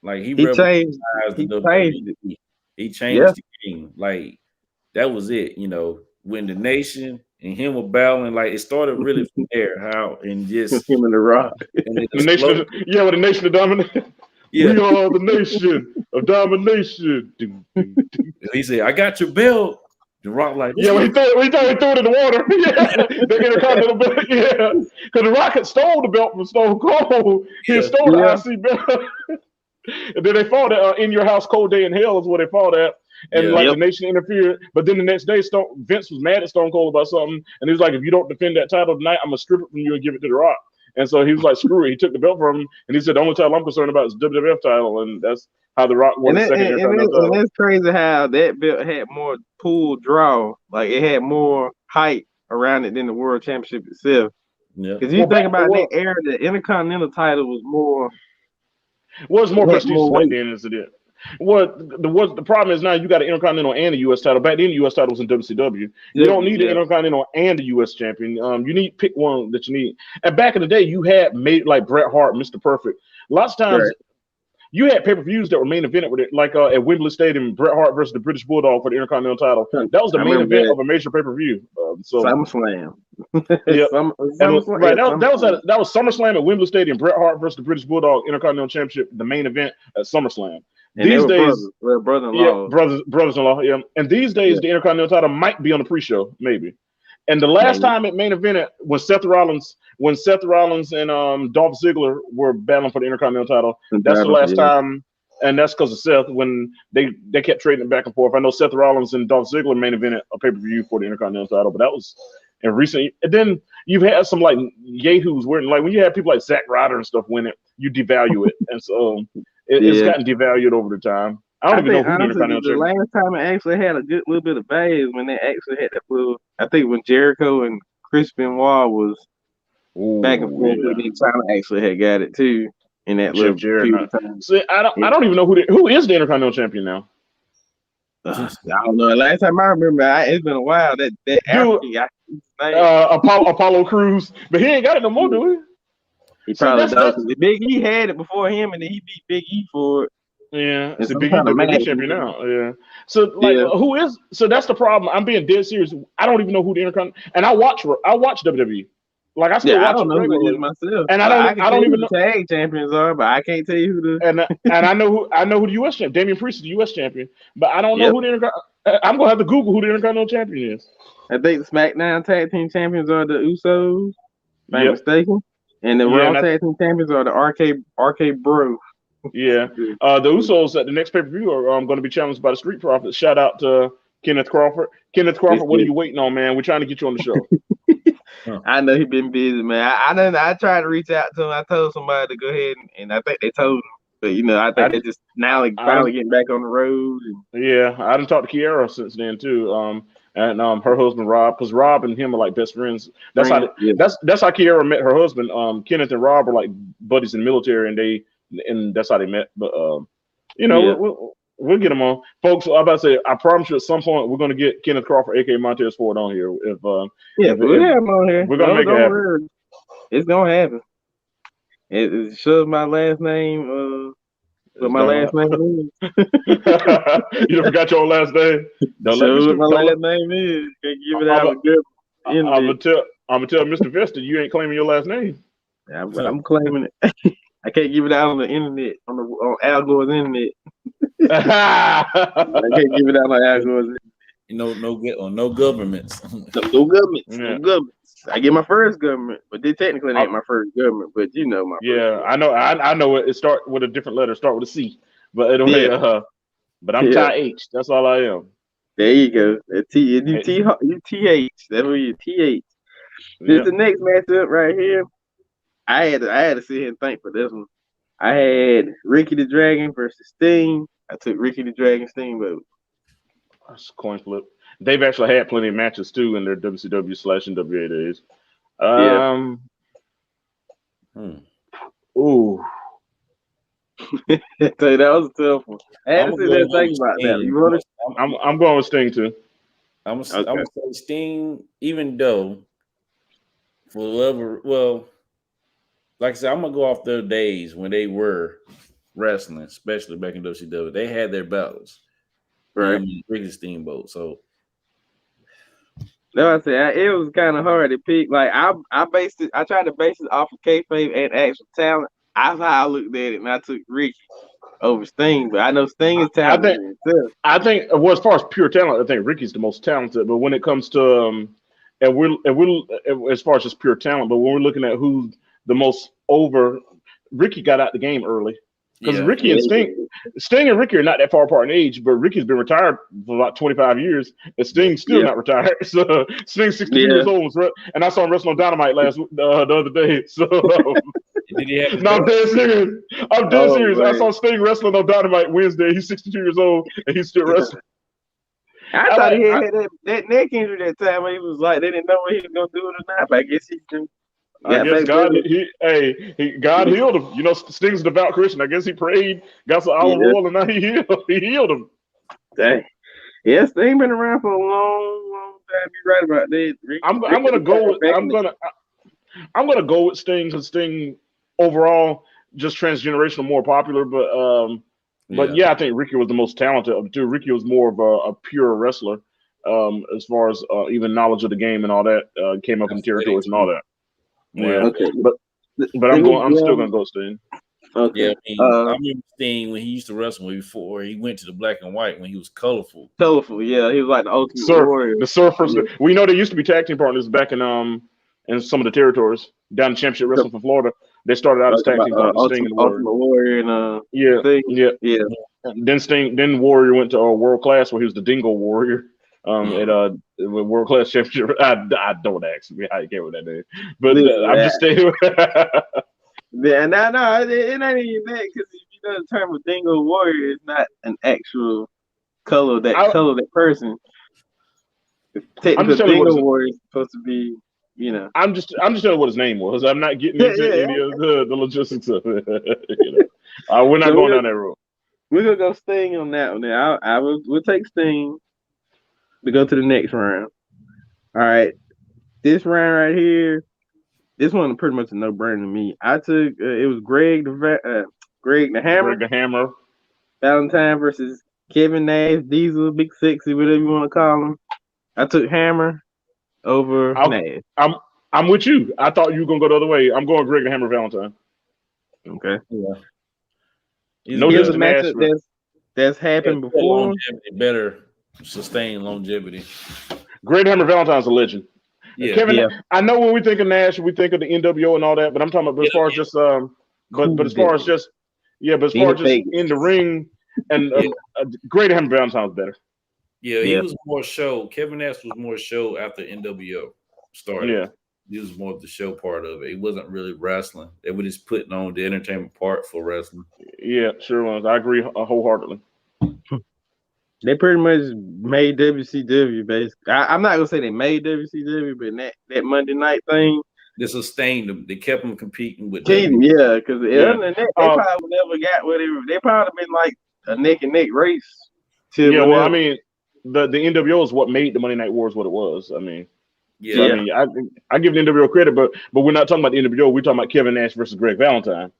like he changed the game. Like that was it, you know, when the Nation and him were battling, like it started really from there. And just him and The Rock. And with the Nation of Domination. Yeah. We are the Nation of Domination. He said, I got your belt. The Rock like, yeah, when he threw it in the water. Yeah, the Intercontinental belt. Yeah, because The Rock had stole the belt from Stone Cold. He had stole the IC belt. And then they fought at In Your House, Cold Day in Hell is where they fought at. And the Nation interfered. But then the next day, Vince was mad at Stone Cold about something. And he was like, if you don't defend that title tonight, I'm going to strip it from you and give it to The Rock. And so he was like, screw it. He took the belt from him. And he said, the only title I'm concerned about is the WWF title. And that's how The Rock won the second Intercontinental title. And it's crazy how that belt had more pool draw. Like it had more height around it than the World Championship itself. Yeah. Because you think about that era, the Intercontinental title was more. Was more prestigious back then as it is. The problem is now you got an Intercontinental and a U.S. title. Back then, the U.S. title was in WCW. You don't need an Intercontinental and a U.S. champion. You need pick one that you need. And back in the day, you had made like Bret Hart, Mr. Perfect. Lots of times, you had pay-per-views that were main evented with it, like at Wembley Stadium, Bret Hart versus the British Bulldog for the Intercontinental title. That was the main event of a major pay-per-view. SummerSlam. Yep. Right. That was SummerSlam at Wembley Stadium. Bret Hart versus the British Bulldog Intercontinental Championship, the main event at SummerSlam. And these days, brother-in-law. Yeah, brothers-in-law. Yeah, and these days the Intercontinental title might be on the pre-show, maybe. And the last time it main evented when Seth Rollins and Dolph Ziggler were battling for the Intercontinental title. That's the last time, and that's because of Seth when they kept trading it back and forth. I know Seth Rollins and Dolph Ziggler main evented a pay-per-view for the Intercontinental title, but that was in recent. And then you've had some like yahoos winning, like when you have people like Zack Ryder and stuff win it, you devalue it, and so it's gotten devalued over the time. I don't even know who the Intercontinental the last time it actually had a good little bit of value when they actually had that little. I think when Jericho and Chris Benoit was back and forth with each time, actually had got it too in that little period of time. See, I don't even know who is the Intercontinental champion now. I don't know. Last time I remember, it's been a while. Apollo Crews, but he ain't got it no more, do he? He probably does. Big E had it before him, and then he beat Big E for it. Yeah, it's the Big E champion now. Yeah. So who is? So that's the problem. I'm being dead serious. I don't even know who the Intercontinental. And I watch WWE. Like I still watch. I don't know who it is myself. And I don't even know who the tag champions are, but I can't tell you who the. And I know who the U.S. champion. Damian Priest is the U.S. champion, but I don't know who the Intercontinental. I'm gonna have to Google who the Intercontinental champion is. I think the SmackDown tag team champions are the Usos, if I'm mistaken, and the Raw tag team champions are the RK Bro. Yeah, the Usos at the next pay-per-view are going to be challenged by the Street Profits. Shout out to Kenneth Crawford. Kenneth Crawford, what are you waiting on, man? We're trying to get you on the show. I know he's been busy, man. I tried to reach out to him. I told somebody to go ahead and I think they told him. But I think they just now finally getting back on the road. Yeah, I done talked to Kiara since then too. And her husband Rob, because Rob and him are like best friends. That's how Kiara met her husband. Kenneth and Rob are like buddies in the military, and that's how they met. But we'll get them on, folks. I'm about to say, I promise you, at some point we're gonna get Kenneth Crawford, aka Montez Ford, on here. If we'll have him on here. We're gonna make it happen. It's gonna happen. It shows my last name. What my last name is. You forgot your last name. Show what my last name is. Can't give it out. I'm gonna tell Mr. Vesta you ain't claiming your last name. I'm claiming it. I can't give it out on the internet, on Al Gore's internet. I can't give it out on Al Gore's internet. No governments. No governments. Yeah. No governments. I get my first government, but they technically ain't my first government. But my first I know. I know it. It start with a different letter. Start with a C, but it don't. But I'm Ty H. That's all I am. There you go. You TH. That's what you TH. This is the next matchup right here. I had to sit here and think for this one. I had Ricky the Dragon versus Sting. I took Ricky the Dragon Steamboat. That's a coin flip. They've actually had plenty of matches too in their WCW/NWA days. Ooh. So that was a tough one. I had to sit there and think about that. I'm going with Sting too. I'm gonna say Sting, even though for whatever, like I said, I'm gonna go off their days when they were wrestling, especially back in WCW. They had their battles, right? Ricky Steamboat. So, no, I said it was kind of hard to pick. Like I tried to base it off of kayfabe and actual talent. That's how I looked at it, and I took Ricky over Sting. But I know Sting is talented. I think, well, as far as pure talent, I think Ricky's the most talented. But when it comes to and we're as far as just pure talent, but when we're looking at who's the most over, Ricky got out the game early because Ricky and Sting and Ricky are not that far apart in age, but Ricky's been retired for about 25 years, and Sting's still not retired. So Sting's 60 years old, and I saw him wrestle on Dynamite the other day. So I'm dead serious. Serious. I saw Sting wrestling on Dynamite Wednesday. He's 62 years old, and he's still wrestling. I thought he had that neck injury that time. He was like, they didn't know what he was gonna do it or not. But I guess he can. I guess God healed him. Sting's a devout Christian. I guess he prayed, got some olive oil, and now he healed him. Dang. Yeah, Sting been around for a long time. You're right about that. I'm gonna go with Sting because Sting overall just transgenerational, more popular. But I think Ricky was the most talented of the two. Ricky was more of a pure wrestler. as far as even knowledge of the game and all that. Came up in territories and all that. Yeah, Okay. but I'm still gonna go Sting. Okay. Yeah, I remember Sting when he used to wrestle before he went to the black and white when he was colorful. Colorful, yeah, he was like the ultimate warrior. The Surfers. Yeah. We know they used to be tag team partners back in some of the territories down in Championship Wrestling from Florida. They started out as tag team partners, Sting and Warrior. Ultimate Warrior and Yeah, Sting. yeah. Then Warrior went to World Class where he was the Dingo Warrior. At World Class Championship. I don't ask me how you came with that name, but I'm just saying. Yeah, no, it ain't even that because if you know the term of Dingo Warrior, it's not an actual color that person. Technically, Dingo Warrior is supposed to be, you know. I'm just telling you what his name was. I'm not getting into any of the logistics of it. We're not going down that road. We're gonna go Sting on that one. Now we'll take Sting to go to the next round. All right, this round right here. This one pretty much a no-brainer to me. I took it was Greg the Hammer Valentine versus Kevin Nash, Diesel, Big Sexy, whatever you want to call him. I took Hammer over Nash. I'm with you. I thought you were gonna go the other way. I'm going Greg the Hammer Valentine. Okay. Yeah. Here's a matchup that's happened before. Better sustained longevity. Greg the Hammer Valentine's a legend. Yeah. Kevin, I know when we think of Nash, we think of the NWO and all that, but I'm talking about as far as just but as far as just in the ring and Great Hammer Valentine's better. Yeah, he was more show. Kevin Nash was more show after NWO started. Yeah, he was more of the show part of it. He wasn't really wrestling. They were just putting on the entertainment part for wrestling. Yeah, sure was. I agree wholeheartedly. They pretty much made WCW basically. I'm not gonna say they made WCW, but that Monday night thing, they sustained them. They kept them competing with them. Yeah, because other than that, they probably never got whatever. They probably been like a neck and neck race. Well, I mean, the NWO is what made the Monday Night Wars what it was. I mean, I mean, I give the NWO credit, but we're not talking about the NWO. We're talking about Kevin Nash versus Greg Valentine.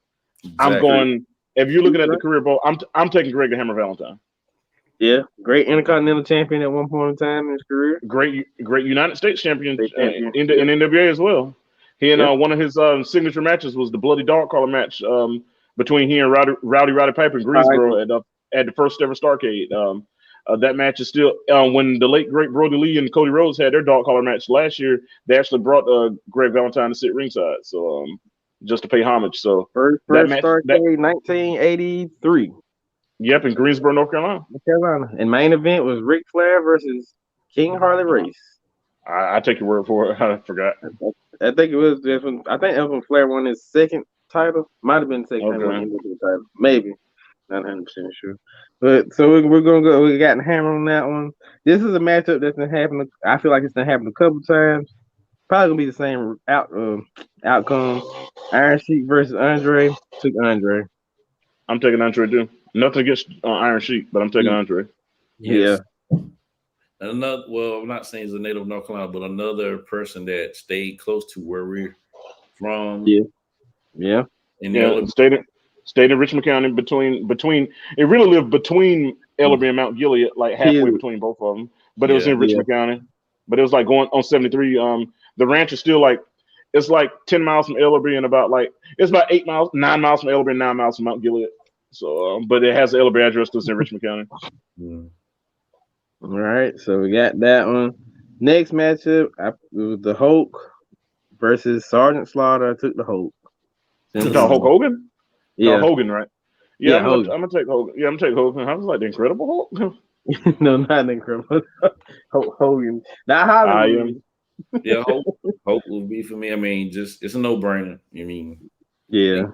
Exactly. I'm going. If you're looking at the career ball, I'm taking Greg the Hammer Valentine. Yeah, great Intercontinental Champion at one point in time in his career. Great United States Champion in NWA as well. He and one of his signature matches was the Bloody Dog Collar match between he and Roddy Piper in Greensboro at the first ever Starrcade. That match is still when the late great Brody Lee and Cody Rhodes had their dog collar match last year. They actually brought Greg Valentine to sit ringside, so just to pay homage. So first Starrcade, 1983. Yep, in Greensboro, North Carolina. And main event was Ric Flair versus King Harley Race. I take your word for it. I forgot. I think it was when Elvin Flair won his second title. Might have been the second title. Maybe. Not 100% sure. But so we're gonna go. We got the Hammer on that one. This is a matchup that's been happening. I feel like it's been happening a couple times. Probably gonna be the same outcome. Iron Sheik versus Andre. Took Andre. I'm taking Andre too. Nothing against Iron Sheik, but I'm taking Andre. Yes. Yeah. Another. Well, I'm not saying he's a native of North Carolina, but another person that stayed close to where we're from. Yeah. Stayed in Richmond County between. It really lived between Ellerby and Mount Gilead, like halfway between both of them. But it was in Richmond County. But it was like going on 73. The ranch is still it's like 10 miles from Ellerby and it's about 9 miles from Ellerby and 9 miles from Mount Gilead. So, but it has the Ellerby address because it's in Richmond County. All right, so we got that one. Next matchup, the Hulk versus Sergeant Slaughter. I took the Hulk. Hulk Hogan? Yeah, Hogan, right? Yeah, I'm gonna take Hogan. Yeah, I'm gonna take Hogan. I was like the Incredible Hulk. No, not the Incredible Hogan. Not Hollywood. Yeah, Hulk would be for me. I mean, it's a no-brainer. I mean, yeah.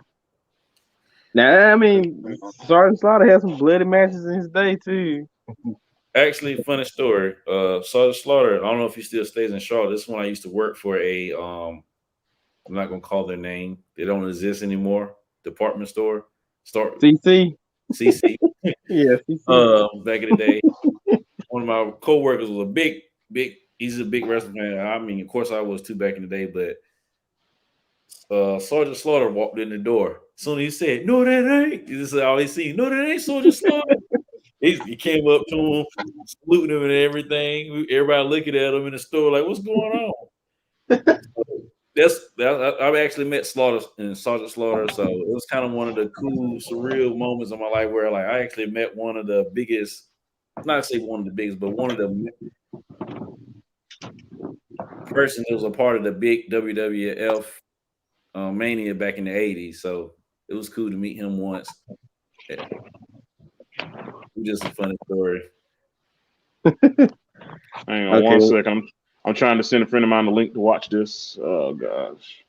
Now, I mean, Sergeant Slaughter had some bloody matches in his day too. Actually, funny story. Sergeant Slaughter. I don't know if he still stays in Charlotte. This is when I used to work for a. I'm not gonna call their name. They don't exist anymore. Department store. CC. Yeah. CC. Back in the day, one of my coworkers was a big. He's a big wrestling fan. I mean, of course, I was too back in the day, but Sergeant Slaughter walked in the door. Soon he said, "No, that ain't." This is all he seen. No, that ain't Sergeant Slaughter. He came up to him, saluting him and everything. Everybody looking at him in the store like, "What's going on?" I've actually met Slaughter and Sergeant Slaughter, so it was kind of one of the cool, surreal moments of my life where like I actually met one of the biggest, not to say one of the biggest, but one of the person that was a part of the big WWF Mania back in the 80s. So it was cool to meet him once. Yeah. Just a funny story. Hang on one second. I'm trying to send a friend of mine the link to watch this. Oh gosh.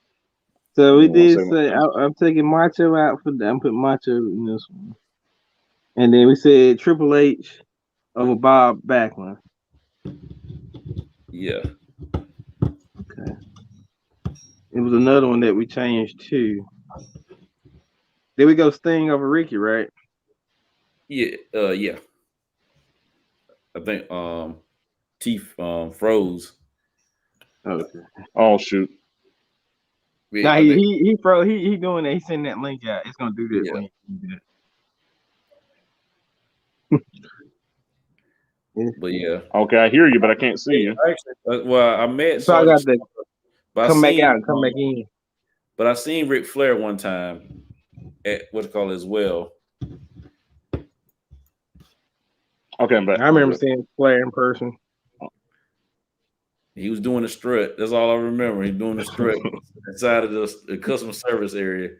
So we did say I'm taking Macho out for that. I'm putting Macho in this one. And then we said Triple H over Bob Backlund. Yeah. Okay. It was another one that we changed too. Then we go Sting over Ricky, right? Yeah. Yeah. I think Teeth froze. Okay. Oh shoot. Yeah, nah, he froze. He doing that. He's sending that link out. It's gonna do that. Yeah. But yeah. Okay, I hear you, but I can't see you. Well, I met. So I got to come back out and come back in. But I seen Ric Flair one time at what's called as well. Okay, but I remember seeing Flair in person. He was doing the strut. That's all I remember. He doing the strut inside of the customer service area,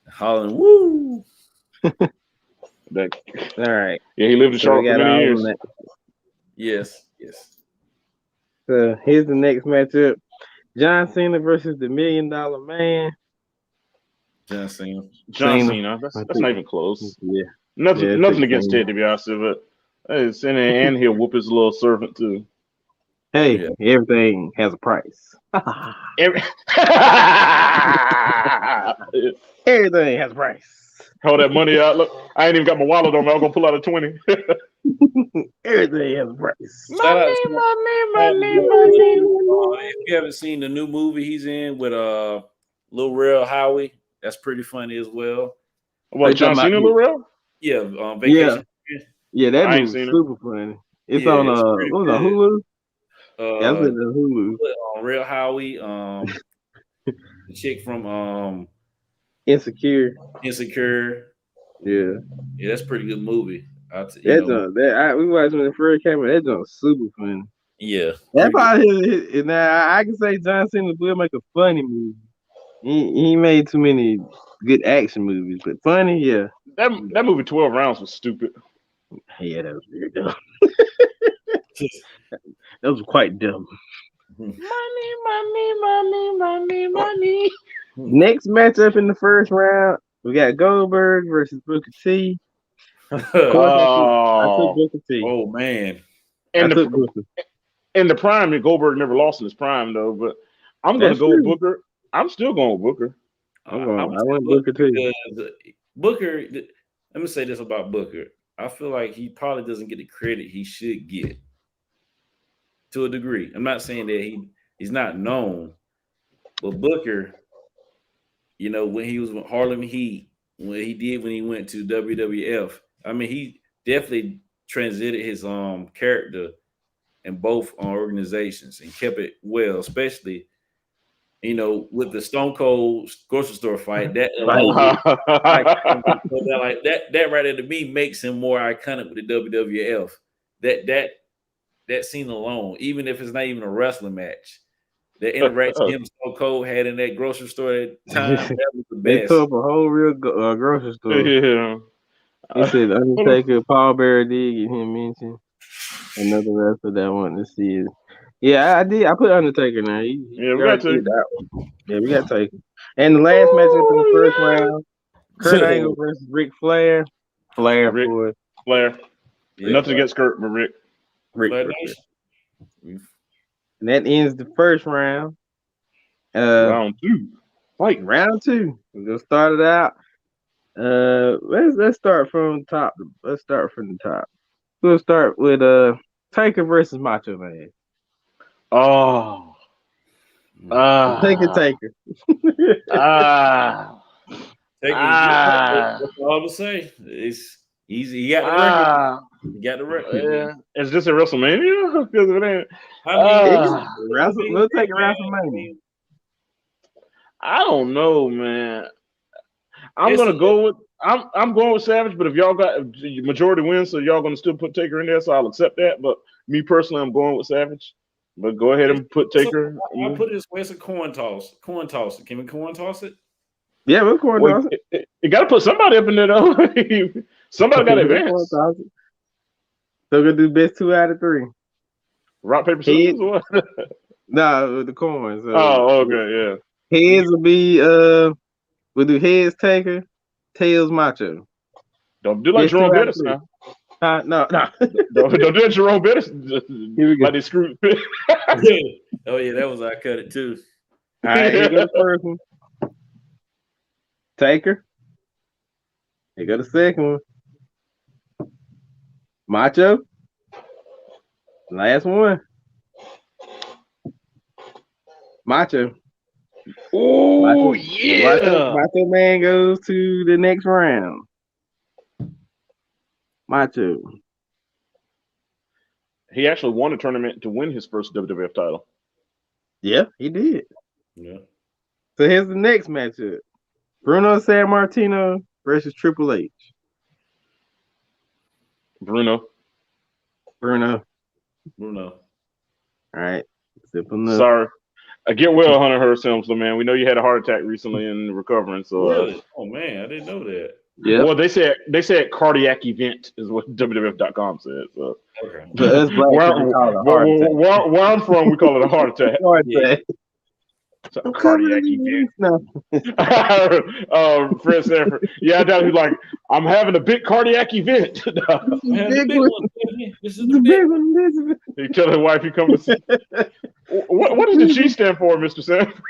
hollering "woo!" All right. Yeah, he lived in Charlotte for many years. Yes. So here's the next matchup: John Cena versus the $1 Million Man. John Cena. That's not even close. Yeah. Nothing against Ted, to be honest with you. Cena, and he'll whoop his little servant too. Hey, everything has a price. Everything has a price. Hold that money out. Look, I ain't even got my wallet on me. I'm gonna pull out a 20. Everything has a price. Money. If you haven't seen the new movie he's in with Lil Rel Howie, that's pretty funny as well. What, John Cena, Lil Rel? Yeah, Vacation. Yeah, that movie's super funny. It's on what was on Hulu? Yeah, it's on Hulu. Real Howie, the chick from Insecure. Yeah, that's a pretty good movie. We watched when it first came out. That joint's super funny. Yeah, that's probably now I can say John Cena will make a funny movie. He made too many good action movies, but funny, yeah. That movie 12 Rounds was stupid. Yeah, that was very dumb. That was quite dumb. Money. Next matchup in the first round, we got Goldberg versus Booker T. I took Booker T. Oh man. In the prime, Goldberg never lost in his prime though, but I'm gonna go with Booker. I'm still going with Booker. I went Booker too. Booker, let me say this about Booker. I feel like he probably doesn't get the credit he should get to a degree. I'm not saying that he's not known, but Booker, when he was with Harlem Heat, when he went to WWF, I mean, he definitely transited his character in both organizations and kept it well, especially with the Stone Cold grocery store fight. That that right there to me makes him more iconic with the WWF. That scene alone, even if it's not even a wrestling match, the interaction him Stone Cold had in that grocery store at the time, that was the best. They took up a whole real grocery store. Yeah. He said Undertaker, Paul Bearer did get him mentioned. Another wrestler that I wanted to see is. Yeah, I did. I put Undertaker now. We got to. Yeah, we got Taker. And the last matchup in the first round, Kurt Angle versus Ric Flair. Flair. Yeah, nothing against Kurt, but Rick. And that ends the first round. Round two. Round two. We're gonna start it out. Let's start from the top. Let's start from the top. We'll start with Taker versus Macho Man. Oh. Taker. Taker. That's all I'm gonna say. He got the record. He got the record. Yeah. Is this a WrestleMania? Because it ain't. We'll take a WrestleMania. I don't know, man. I'm It's gonna go with I'm going with Savage, but if y'all got majority wins, so y'all gonna still put Taker in there, so I'll accept that. But me personally, I'm going with Savage. But go ahead and put Taker. I'll put it as a coin toss. Coin toss. Can we coin toss it? Yeah, we'll coin toss it. You got to put somebody up in there though. Somebody got to advance. So we're gonna do best 2 out of 3. Rock, paper, scissors. What? Nah, the coins. Oh, okay, yeah. Heads will be we'll do heads Taker, tails Macho. Don't do like Jerome Bettis now. No. don't do it, Jerome Bettis. Here we go. Like they screwed. Oh yeah, that was I cut it too. All right, here goes the first one. Taker. Here go the second one. Macho. Last one. Macho. Oh yeah. Macho Man goes to the next round. Macho. He actually won a tournament to win his first WWF title. Yeah, he did. Yeah. So here's the next matchup. Bruno Sammartino versus Triple H. Bruno. Bruno. Bruno. All right. Simple enough. Sorry. Get well, Hunter Hearst Helmsley, man. We know you had a heart attack recently and recovering. So, Really? Oh man, I didn't know that. Yeah. Well, they said cardiac event is what WWF.com said. So, Okay. But us black people call it a heart attack. where I'm from, we call it a heart attack. Heart Yeah. attack. So, cardiac event. No. Fred Sanford. Yeah, I doubt he's like, I'm having a big cardiac event. Man, the Big big one. one, baby. This is The the big big one, Elizabeth. He tell his wife he come to see. What does the G stand for, Mr. Sanford?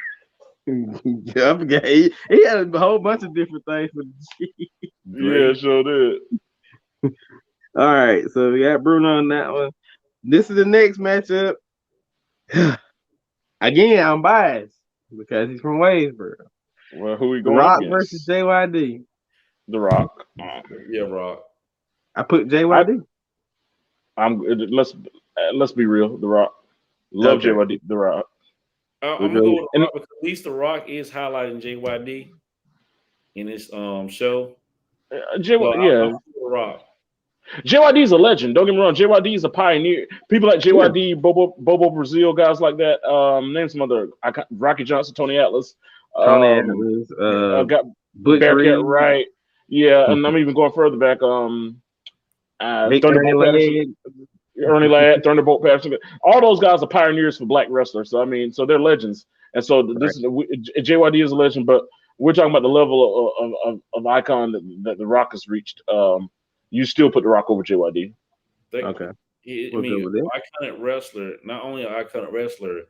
Yeah, I forgot. He had a whole bunch of different things for the G. Yeah, sure did. All right, so we got Bruno on that one. This is the next matchup. Again, I'm biased because he's from Waynesboro. Well, who we The going Rock against? versus JYD. The Rock. Yeah, Rock. I put JYD. Let's be real. The Rock. Love Okay. JYD. The Rock. I'm We'll gonna go- go with Rock because at least the Rock is highlighting JYD in his show. So I'm with the Rock. JYD is a legend. Don't get me wrong. JYD is a pioneer. People like JYD, Bobo Brazil, guys like that. Name some other. Rocky Johnson, Tony Atlas. Tony Atlas, Got Butch Bearcat Reed, right. Yeah, and I'm even going further back. Big Thunderbolt Ernie Patterson, Ernie Ladd, Thunderbolt Patterson. All those guys are pioneers for black wrestlers. So I mean, so they're legends. And so this is JYD is a legend, but we're talking about the level of icon that the Rock has reached. You still put the Rock over JYD. Okay. I We'll mean, go with it. iconic wrestler. Not only an iconic wrestler,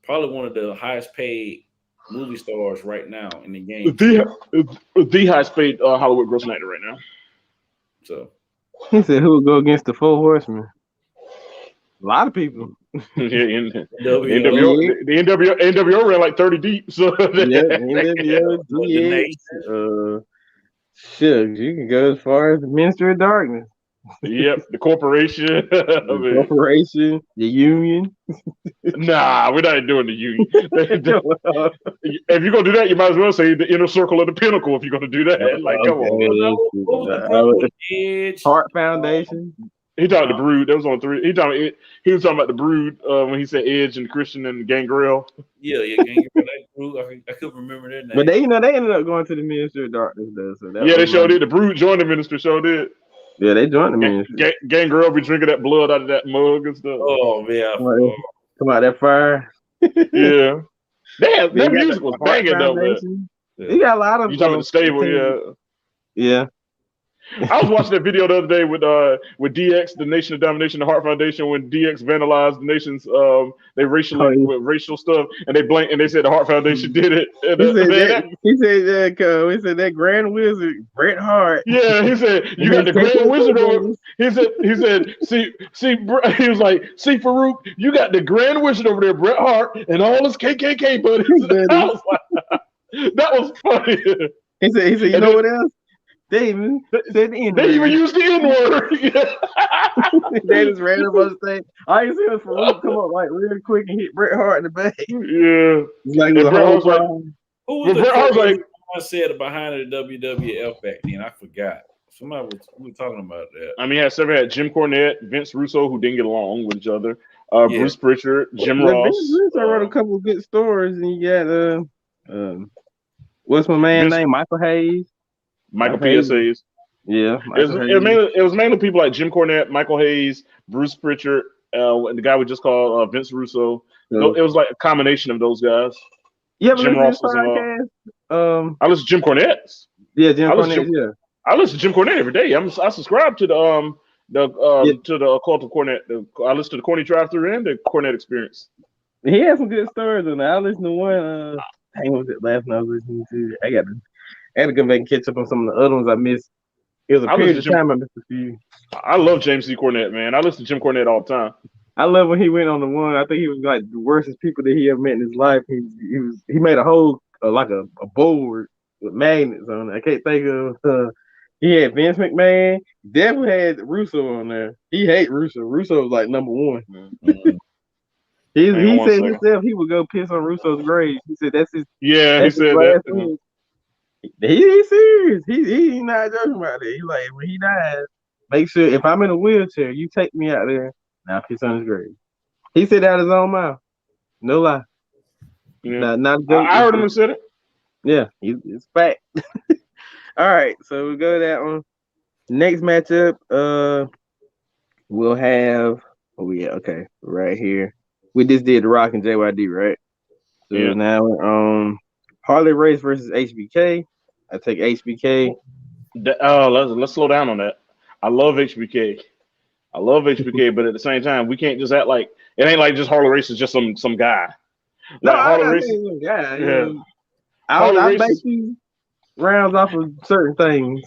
probably one of the highest paid movie stars right now in the game. The highest paid Hollywood grossing actor right now. So He said, "Who would go against the 4 Horsemen?" A lot of people. The NWO. NWO ran like 30 deep. So NWO, DX, shucks, you can go as far as the Ministry of Darkness. Yep, the corporation. The corporation, the union. Nah, we're not doing the union. If you're gonna do that, you might as well say the inner circle of the pinnacle. If you're gonna do that, like, come on. What was the problem with Edge? Heart Foundation. He talking the Brood. That was on 3. He was talking about the Brood when he said Edge and Christian and Gangrel. Yeah, Gangrel. That group, I couldn't remember their name. But they ended up going to the Ministry of Darkness, though. So that They showed it. The Brood joined the ministry. Showed it. Yeah, they joined the ministry. Gangrel be drinking that blood out of that mug and stuff. Oh man, Come out that fire. Yeah, that music was banging though, man. You got a lot of. You talking about the stable? Yeah. I was watching that video the other day with DX, the Nation of Domination, the Heart Foundation, when DX vandalized the nation's they with racial stuff, and they said the Heart Foundation did it. And, he said that Grand Wizard Bret Hart. Yeah, he said you got the Grand Wizard over. He said see he was like, see Farouk, you got the Grand Wizard over there, Bret Hart, and all his KKK buddies. That was funny. He said, you know what else? They even said the They even used the N-word. They just ran up on the stage. I ain't seen Farouk come up like real quick and hit Bret Hart in the back. Yeah. It's like And it was a Bret whole Hart's like, problem. Who was But the Bret Hart's like, I said behind the WWF back then? I forgot. Somebody we were talking about that. I mean, had Jim Cornette, Vince Russo, who didn't get along with each other, Bruce Pritchard, Jim Well, Ross. Vince Russo wrote a couple of good stories, and you got what's my man name? Michael Hayes. Michael PSAs. Yeah, it was mainly people like Jim Cornette, Michael Hayes, Bruce Pritchard, and the guy we just called Vince Russo. So, it was like a combination of those guys. You ever Jim listen Ross to this podcast? I listen to Jim Cornette. Yeah, Jim Cornette. I listen to Jim Cornette every day. I subscribe to the Cult of Cornette. I listen to the Corny Drive-Thru and the Cornette Experience. He had some good stories on that. I listened to one. Hang was it last night I was listening to? I had to go back and catch up on some of the other ones I missed. It was a period of time I missed a few. I love James C. Cornette, man. I listen to Jim Cornette all the time. I love when he went on the one. I think he was like the worstest people that he ever met in his life. He made a whole like a board with magnets on it. I can't think of. He had Vince McMahon. Definitely had Russo on there. He hate Russo. Russo was like number one. Mm-hmm. He said himself he would go piss on Russo's grave. He said that's his. Yeah, that's he said that. He's serious. He's not joking about it. He's like, when he dies, make sure if I'm in a wheelchair, you take me out there. Now piss on his grave. He said out his own mouth. No lie. Yeah. Not a joke. I heard him say it. Yeah, it's fact. All right, so we'll go to that one. Next matchup, we'll have right here. We just did The Rock and JYD, right? So now we're on Harley Race versus HBK. I take HBK. Let's slow down on that. I love HBK. But at the same time, we can't just act like it ain't like just Harley Race is just some guy. No, Harley Race is a guy. Yeah. I basically rounds off of certain things.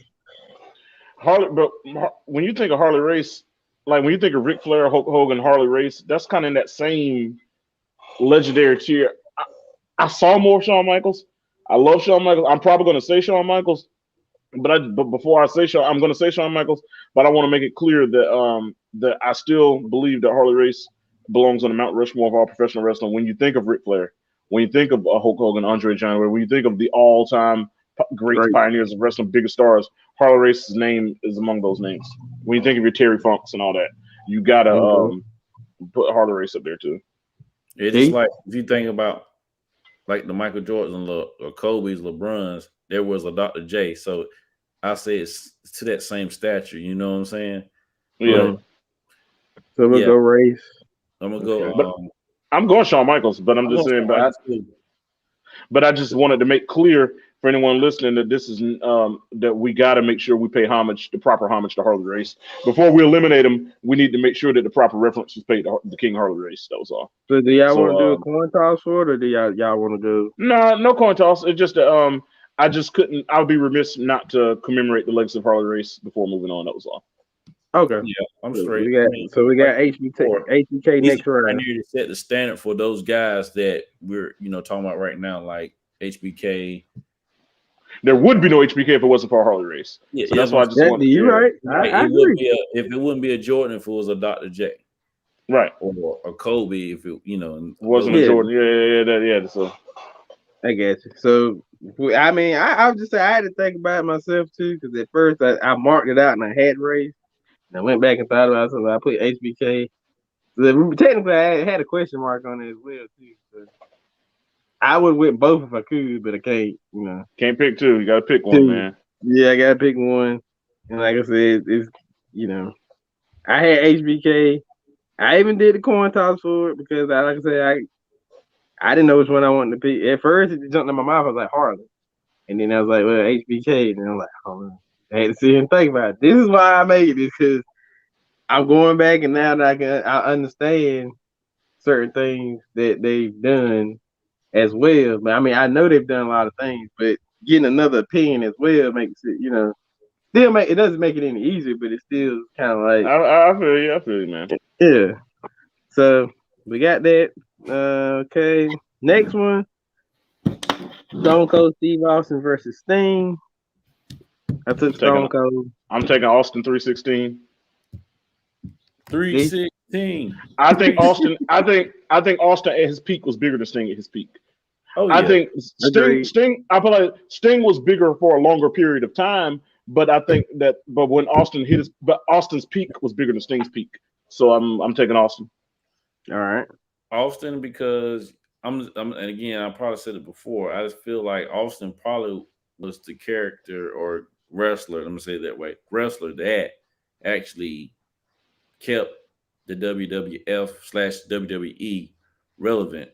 But when you think of Harley Race, like when you think of Ric Flair, Hulk Hogan, Harley Race, that's kind of in that same legendary tier. I saw more of Shawn Michaels. I love Shawn Michaels. I'm probably going to say Shawn Michaels, but before I say Shawn, I'm going to say Shawn Michaels. But I want to make it clear that I still believe that Harley Race belongs on the Mount Rushmore of all professional wrestling. When you think of Ric Flair, when you think of Hulk Hogan, Andre Giant, when you think of the all-time great pioneers of wrestling, biggest stars, Harley Race's name is among those names. When you think of your Terry Funks and all that, you gotta put Harley Race up there too. It's just like if you think about like the Michael Jordans or Kobe's, LeBron's, there was a Dr. J. So I say it's to that same stature. You know what I'm saying? Yeah. So we'll go Race. I'm gonna go. I'm going Shawn Michaels, but I'm just saying. But I just wanted to make clear for anyone listening that this is that we got to make sure we pay the proper homage to Harley Race. Before we eliminate him, we need to make sure that the proper reference is paid to the King Harley Race. That was all. So do y'all want to do a coin toss for it, or do y'all want to go? No coin toss. It's just I just couldn't. I would be remiss not to commemorate the legacy of Harley Race before moving on. That was all. Okay. Yeah, I'm straight. We got HBK next round. I need to set the standard for those guys that we're talking about right now, like HBK. There would be no HBK if it wasn't for Harley Race. Yeah, so that's why I just want. You're right. I agree. If it wouldn't be a Jordan, if it was a Dr. J, right, or a Kobe, if it wasn't a Jordan. Yeah. So I get you. So I mean, I would just say I had to think about it myself too, because at first I marked it out and I had Race, and I went back and thought about it, so I put HBK. So technically, I had a question mark on it as well too. So I would with both if I could, but I can't. Can't pick two. You gotta pick one, man. Yeah, I gotta pick one. And like I said, it's I had HBK. I even did the coin toss for it because, like I said, I didn't know which one I wanted to pick. At first, it jumped in my mouth. I was like Harley, and then I was like, well, HBK. And I'm like, oh, I had to sit and think about it. This is why I made this, because I'm going back and now that I understand certain things that they've done as well. But I mean, I know they've done a lot of things, but getting another opinion as well makes it, still it doesn't make it any easier, but it's still kind of like I feel you, man. Yeah. So we got that. Okay. Next one. Stone Cold Steve Austin versus Sting. I took Stone Cold. I'm taking Austin 316. 316. I think Austin. I think Austin at his peak was bigger than Sting at his peak. Oh yeah. I think Agreed. Sting. I feel like Sting was bigger for a longer period of time, but I think that. But when Austin hit Austin's peak was bigger than Sting's peak. So I'm taking Austin. All right. Austin, because I'm and again, I probably said it before. I just feel like Austin probably was the character or wrestler. Let me say it that way. Wrestler that actually kept the WWF/WWE relevant.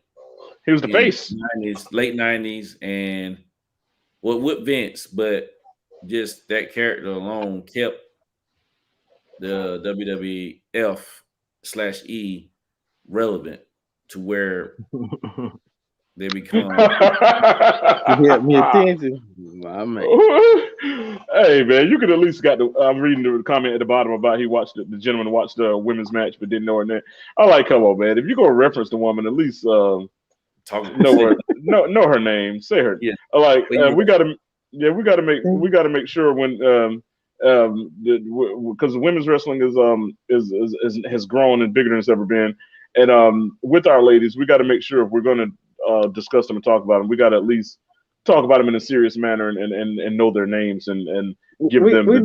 He was the face. 90s, late 90s, and with Vince, but just that character alone kept the WWF/E relevant to where they become. Get me attention. My man. Hey man, you could at least got the. I'm reading the comment at the bottom about he watched the gentleman watched the women's match but didn't know her name. I like, come on man, if you go reference the woman, at least know her name, say her. Yeah. Like we gotta make sure when because women's wrestling is has grown and bigger than it's ever been, and with our ladies, we got to make sure if we're going to discuss them and talk about them, we got to at least talk about them in a serious manner and know their names and give them. We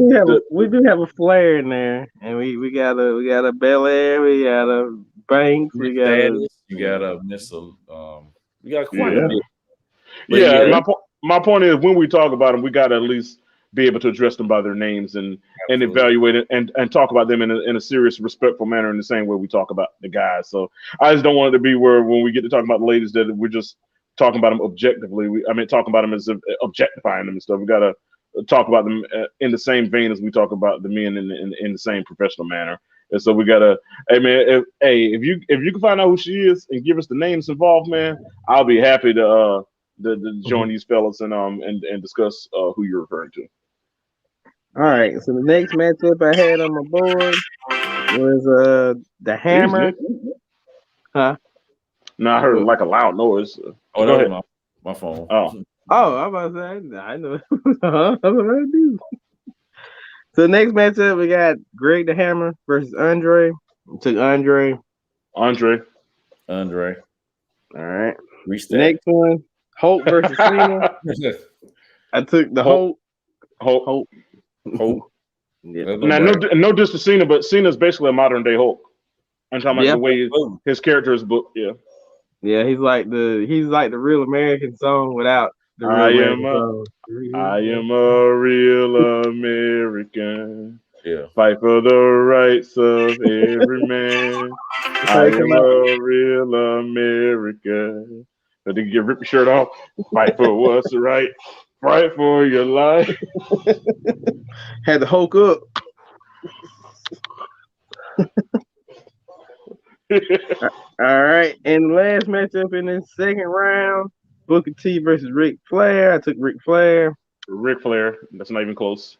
do have a Flair in there, and we got a Belair, we got a Banks, we got a Missile. We got quite a bit. Yeah. My point is when we talk about them, we got to at least be able to address them by their names and evaluate it and talk about them in a serious, respectful manner in the same way we talk about the guys. So I just don't want it to be where when we get to talk about the ladies that we're just talking about them objectively. Talking about them as objectifying them and stuff. We got to talk about them in the same vein as we talk about the men in the same professional manner. And so we gotta, hey man, if you can find out who she is and give us the names involved, man, I'll be happy to join these fellas and discuss who you're referring to. All right, so the next matchup I had on my board was the Hammer. Huh? No, I heard like a loud noise. Oh, that was my phone. Oh, I'm about to say, I know. That's what I do. So the next matchup we got Greg the Hammer versus Andre. I took Andre. All right. Next one, Hulk versus Cena. I took the Hulk. Yeah. Now, no diss to Cena, but Cena's basically a modern day Hulk. I'm talking about the way his character is booked. Yeah. Yeah, he's like the real American song without the real American song. I am a real American. Yeah. Fight for the rights of every man. I am a real American. But they get rip your shirt off. Fight for what's right. Fight for your life. Had to Hulk up. All right, and the last matchup in this second round, Booker T versus Ric Flair. I took Ric Flair. Ric Flair. That's not even close.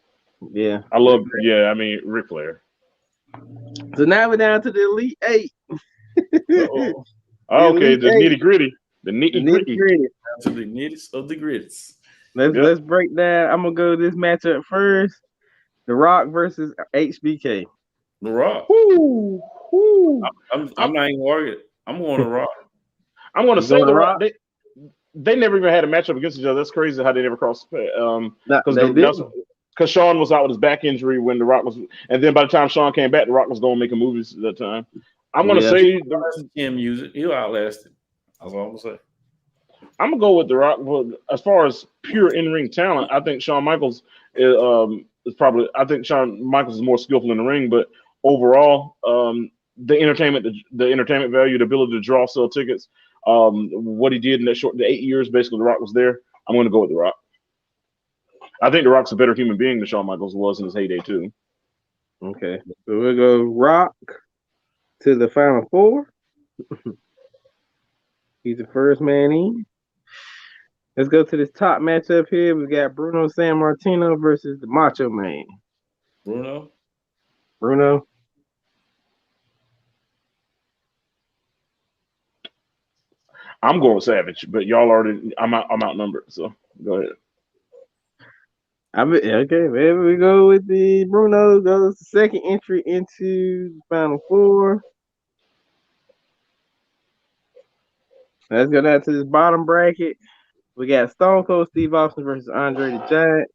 Yeah. Ric Flair. So now we're down to the Elite Eight. Okay, the nitty gritty. The nitty gritty. To the nitties of the grits. Let's break down. I'm gonna go this matchup first. The Rock versus HBK. The Rock. Woo. I'm not even worried. I'm going to Rock. I'm going to say the Rock. They never even had a matchup against each other. That's crazy how they never crossed. Because Shawn was out with his back injury when the Rock was, and then by the time Shawn came back, the Rock was going making movies at that time. I'm going to say him music. He'll outlast it. That's all I'm going to say. I'm going to go with the Rock. But as far as pure in-ring talent, I think Shawn Michaels is probably. I think Shawn Michaels is more skillful in the ring, but overall, the entertainment value, the ability to sell tickets, what he did in the 8 years, basically the Rock was there. I'm going to go with the Rock. I think the Rock's a better human being than Shawn Michaels was in his heyday too. Okay, so we'll go Rock to the final four. He's the first man in. Let's go to this top matchup here. We got Bruno Sammartino versus the Macho Man. Bruno. I'm going Savage, but y'all already. I'm outnumbered, so go ahead. Okay, there we go with the Bruno goes the second entry into the Final Four. Let's go down to this bottom bracket. We got Stone Cold Steve Austin versus Andre the Giant.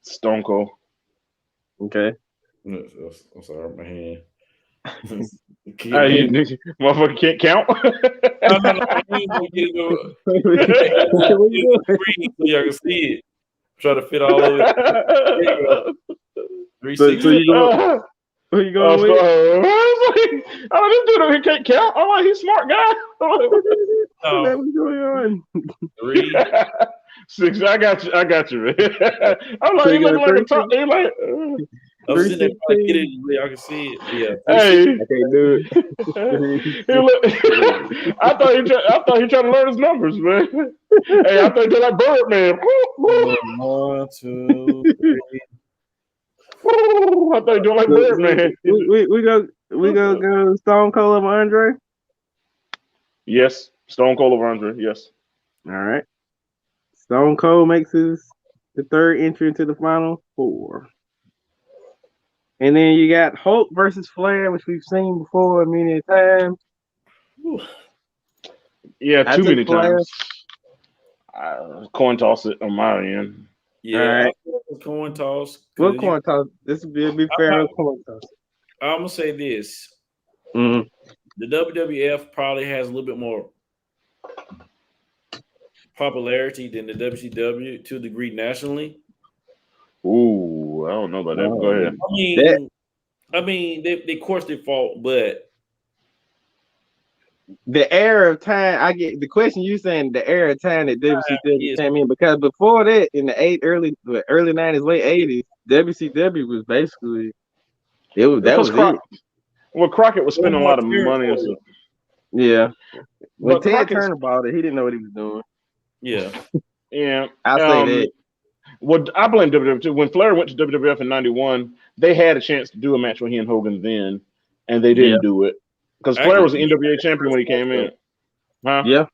Stone Cold. Okay. I'm sorry, my hand. Hey, motherfucker can't count. No, y'all can see it. Try to fit all of it. There you go. 360. So you go. Who you going with? This dude he can't count. I'm like, he's a smart guy. What's going on? 3. 6. I got you, man. I'm like, he looking like a top. He like. I'm sitting there trying to get it. Y'all can see it. Yeah. Hey, I can't do it. I thought he trying to learn his numbers, man. Hey, I thought he did like Birdman. 1, 2, 3. I thought he doing like Birdman. We go Stone Cold over Andre. Yes, Stone Cold over Andre. Yes. All right. Stone Cold makes the third entry into the Final Four. And then you got Hulk versus Flair, which we've seen before many times. Yeah, too many Flair. times. Coin toss it on my end. Yeah, all right. Coin toss. What coin toss? This will be fair coin toss. I'm gonna say this. Mm-hmm. The WWF probably has a little bit more popularity than the WCW to a degree nationally. Ooh, I don't know about that. Go ahead. I mean, they of course they fought, but the era of time, I get the question you saying the era of time that WCW came in, because before that in the early 90s, late 80s, WCW was basically that was it. Well, Crockett was spending a lot of money and stuff. Yeah. When But Ted Turner bought it, he didn't know what he was doing. Yeah. Yeah. I'll say that. Well, I blame WWF too. When Flair went to WWF in '91, they had a chance to do a match with he and Hogan then, and they didn't do it because Flair was the NWA champion when he came in. Huh? Yeah.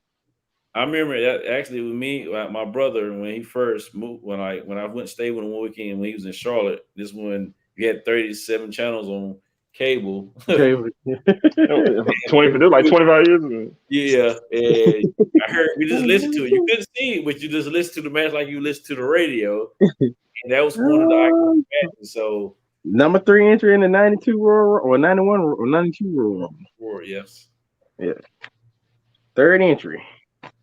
I remember that actually with me, my brother, when he first moved, when I went stay with him one weekend when he was in Charlotte. This when we had 37 channels on cable. 25 years ago. Yeah, and I heard we just listened to it. You couldn't see it, but you just listened to the match like you listened to the radio, and that was one of the iconic matches. So number 3 entry in the 92 Royal or 91 or 92 Royal. Yes. Yeah. Third entry.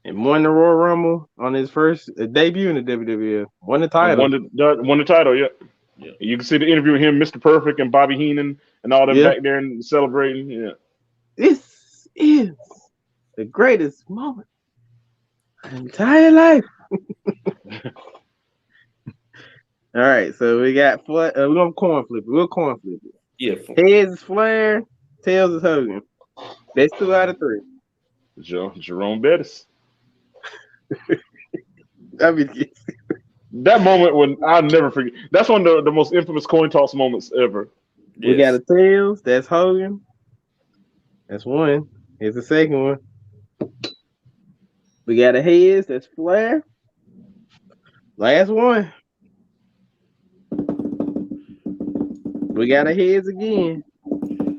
And won the Royal Rumble on his first debut in the WWF. Won the title. Won the title, yeah. You can see the interview with him, Mr. Perfect, and Bobby Heenan, and all them back there and celebrating. Yeah. This is the greatest moment of my entire life. All right, so we got we're gonna coin flip it. We'll coin flip it. Yeah. Heads is Flair, tails is Hogan. That's 2 out of 3. Jerome Bettis. That moment when I'll never forget. That's one of the most infamous coin toss moments ever. We got a tails. That's Hogan. That's one. Here's the second one. We got a heads. That's Flair. Last one. We got a heads again.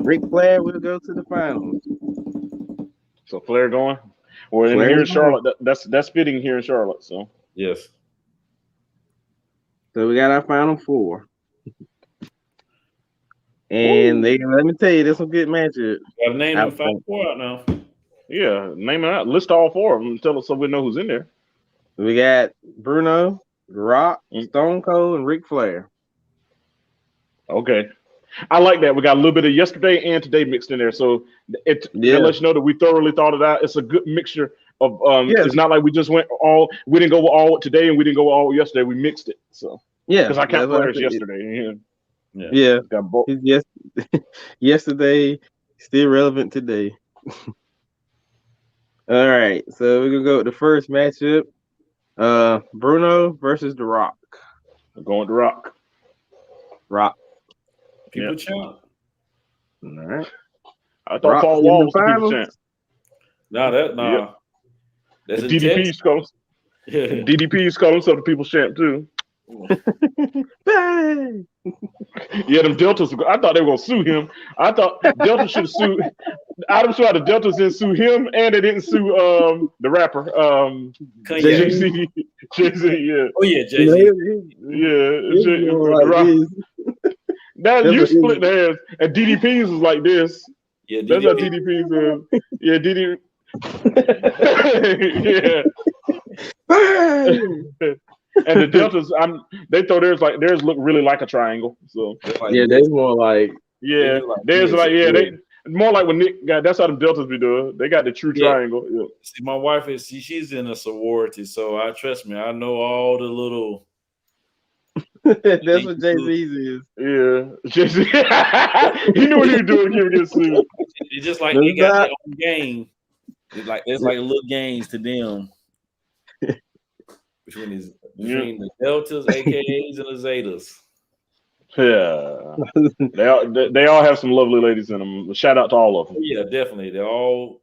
Ric Flair will go to the finals. So Flair going. Well, here in Charlotte, that's fitting here in Charlotte. So yes. So we got our Final Four. And let me tell you, this will get matchup. Got to name the Final Four out now. Yeah, name it out. List all 4 of them and tell us so we know who's in there. We got Bruno, Rock, Stone Cold, and Ric Flair. Okay. I like that. We got a little bit of yesterday and today mixed in there. So it lets you know that we thoroughly thought it out. It's a good mixture of it's not like we just we didn't go all today and we didn't go all yesterday. We mixed it. So because I count players yesterday. Yeah. Got both. Yesterday, still relevant today. All right. So we're gonna go with the first matchup. Bruno versus The Rock. I'm going to Rock. Rock. People champ. All right. I thought Paul Wall was the people champ. Nah. That's a DDP's call test. DDP's call himself the People's Champ too. Bang! Yeah, them Deltas. I thought they were gonna sue him. I thought Delta should have sued. I'm sure the Deltas didn't sue him, and they didn't sue the rapper Kanye. Jay-Z. Jay-Z, yeah, Oh yeah, You know, Jay-Z. it's yeah. more like this. Now That's you what- split the hairs, and DDP's was like this. Yeah, That's how DDP. DDP's is. Yeah, DD. Yeah, Bang! and the Deltas, they throw theirs look really like a triangle. So Yeah, they more like yeah, theirs like they more like when Nick got. That's how the Deltas be doing. They got the true Yeah. triangle. Yeah. See, my wife is she's in a sorority, so trust me, I know all the little. that's what Jay-Z's is. Yeah, Jay-Z. He knew what he was doing. He would get sued. It's just like No, they got it's their own game. It's like little games to them. Between the Deltas, AKAs, and the Zetas. Yeah, they all have some lovely ladies in them. Shout out to all of them. Yeah, definitely. They're all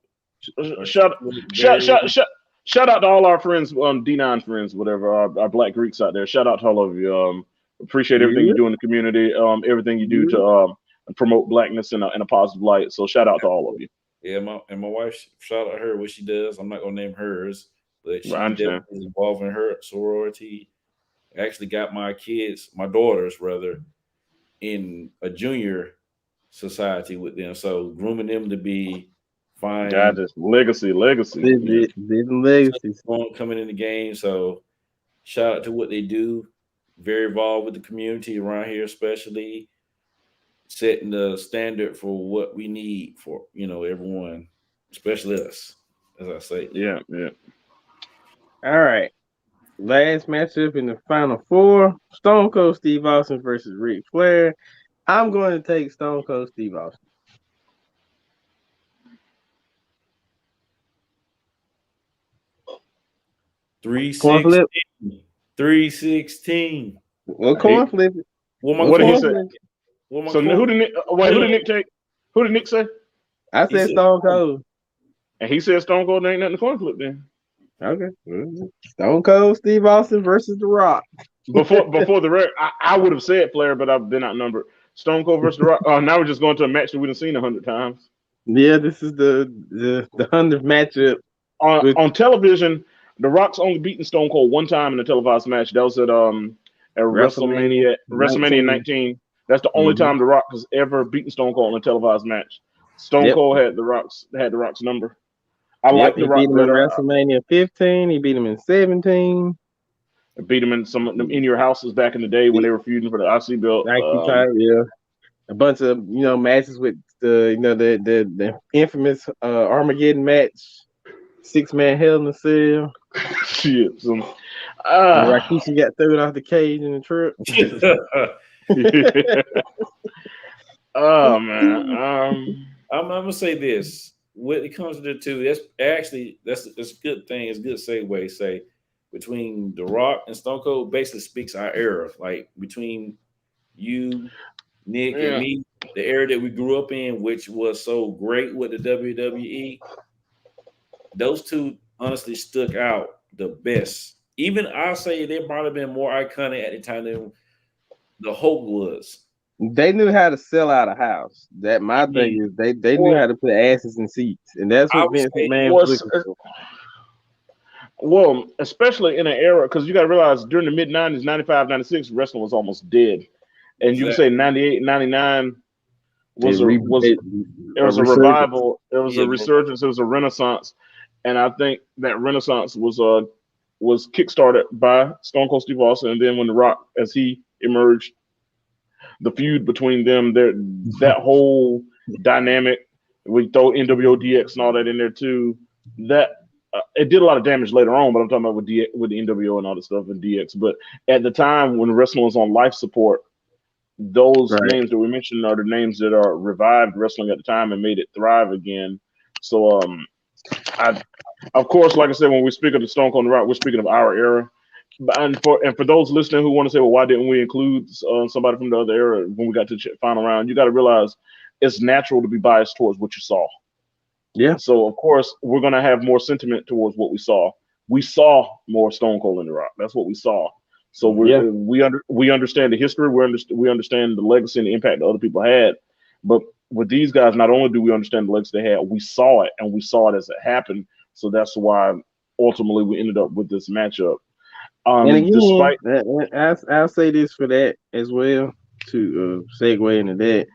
Shout out to all our friends, D9 friends, whatever, our Black Greeks out there. Shout out to all of you. Appreciate everything you do in the community. Everything you do to promote Blackness in a positive light. So shout out to all of you. Yeah, my wife, shout out her what she does. I'm not gonna name hers, but she I understand. definitely is involved in her sorority. Actually got my daughters rather, in a junior society with them. So grooming them to be fine. God, this legacy. Living legacies. Coming in the game. So shout out to what they do. Very involved with the community around here, especially setting the standard for what we need for everyone, especially us, as I say. Yeah. All right. Last matchup in the final four: Stone Cold Steve Austin versus Ric Flair. I'm going to take Stone Cold Steve Austin. Coin flip. 316. Well, coin flip. What did he say? So who who did Nick take? Who did Nick say? I He said said- Stone Cold. And he said Stone Cold ain't nothing to coin flip then. Okay. Stone Cold Steve Austin versus The Rock. Before the record, I would have said Flair, but I've been outnumbered. Stone Cold versus The Rock. Now we're just going to a match that we've seen 100 times. Yeah, this is the 100th matchup. On television, The Rock's only beaten Stone Cold one time in a televised match. That was at WrestleMania 19. That's the only time The Rock has ever beaten Stone Cold in a televised match. Stone Cold had The Rock's number. I like The Rock He beat him better. in WrestleMania 15. He beat him in 17. Beat him in some of them In Your Houses back in the day when they were feuding for the IC belt. Yeah, a bunch of matches with the infamous Armageddon match, 6-man Hell in a Cell. Shit. So, Rikishi got thrown off the cage in the truck. Oh man. I'm gonna say this. When it comes to the two, that's a good thing. It's a good segue. Say between The Rock and Stone Cold basically speaks our era. Like between you, Nick, and me, the era that we grew up in, which was so great with the WWE. Those two honestly stuck out the best. Even I'll say they might have been more iconic at the time than the Hulk was. They knew how to sell out a house. That my thing is they knew how to put asses in seats, and that's what Vince McMahon was looking for. Well, especially in an era, because you got to realize during the mid-90s, 95, 96, wrestling was almost dead. And you can say 98, 99 was a revival. It was a resurgence. It was a renaissance. And I think that renaissance was kickstarted by Stone Cold Steve Austin. And then when The Rock, as he emerged, the feud between them, that whole dynamic, we throw NWO DX and all that in there too. That it did a lot of damage later on, but I'm talking about with the NWO and all that stuff and DX. But at the time when wrestling was on life support, those names that we mentioned are the names that are revived wrestling at the time and made it thrive again. So, of course, like I said, when we speak of the Stone Cold and The Rock, we're speaking of our era. And for those listening who want to say, well, why didn't we include somebody from the other era when we got to the final round? You got to realize it's natural to be biased towards what you saw. Yeah. So of course we're gonna have more sentiment towards what we saw. We saw more Stone Cold and The Rock. That's what we saw. So we understand the history. We understand the legacy and the impact that other people had. But with these guys, not only do we understand the legacy they had, we saw it, and we saw it as it happened. So that's why ultimately we ended up with this matchup. And again, Despite I'll say this for that as well to segue into that.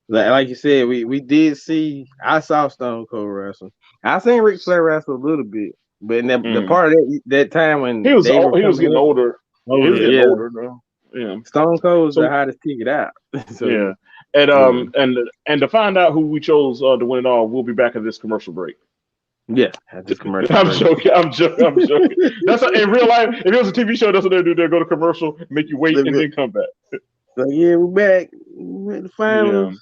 Like you said, we did see. I saw Stone Cold wrestle. I seen Ric Flair wrestle a little bit, but in the part of that time when he was they were he was getting older. He was getting older, though. Yeah. Stone Cold was the hottest ticket out. So, yeah. And to find out who we chose to win it all, we'll be back at this commercial break. Yeah, this commercial. I'm joking. That's in real life. If it was a TV show, that's what they do. They go to commercial, make you wait, and then come back. So yeah, we're back. We're at the finals.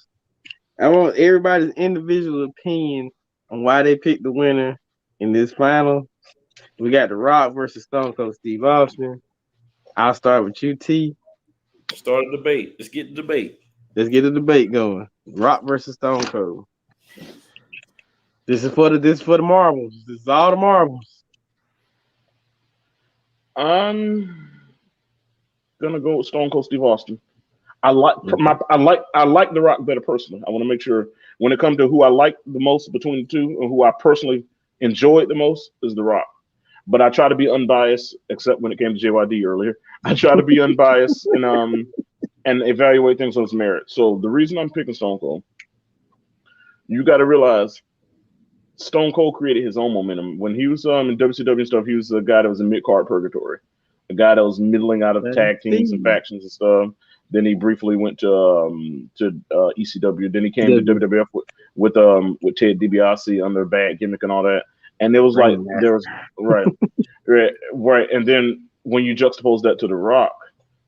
Yeah. I want everybody's individual opinion on why they picked the winner in this final. We got The Rock versus Stone Cold Steve Austin. I'll start with you, T. Start a debate. Let's get the debate. Let's get the debate going. Rock versus Stone Cold. This is for the marbles. This is all the marbles. I'm gonna go with Stone Cold Steve Austin. I like The Rock better personally. I want to make sure when it comes to who I like the most between the two and who I personally enjoyed the most is The Rock. But I try to be unbiased, except when it came to JYD earlier. I try to be unbiased and evaluate things on its merit. So the reason I'm picking Stone Cold, you got to realize Stone Cold created his own momentum. When he was in WCW stuff, he was a guy that was in mid-card purgatory, a guy that was middling out of tag teams and factions and stuff. Then he briefly went to ECW. Then he came to WWF with Ted DiBiase under a bad gimmick and all that. And it was like there was right. And then when you juxtapose that to The Rock,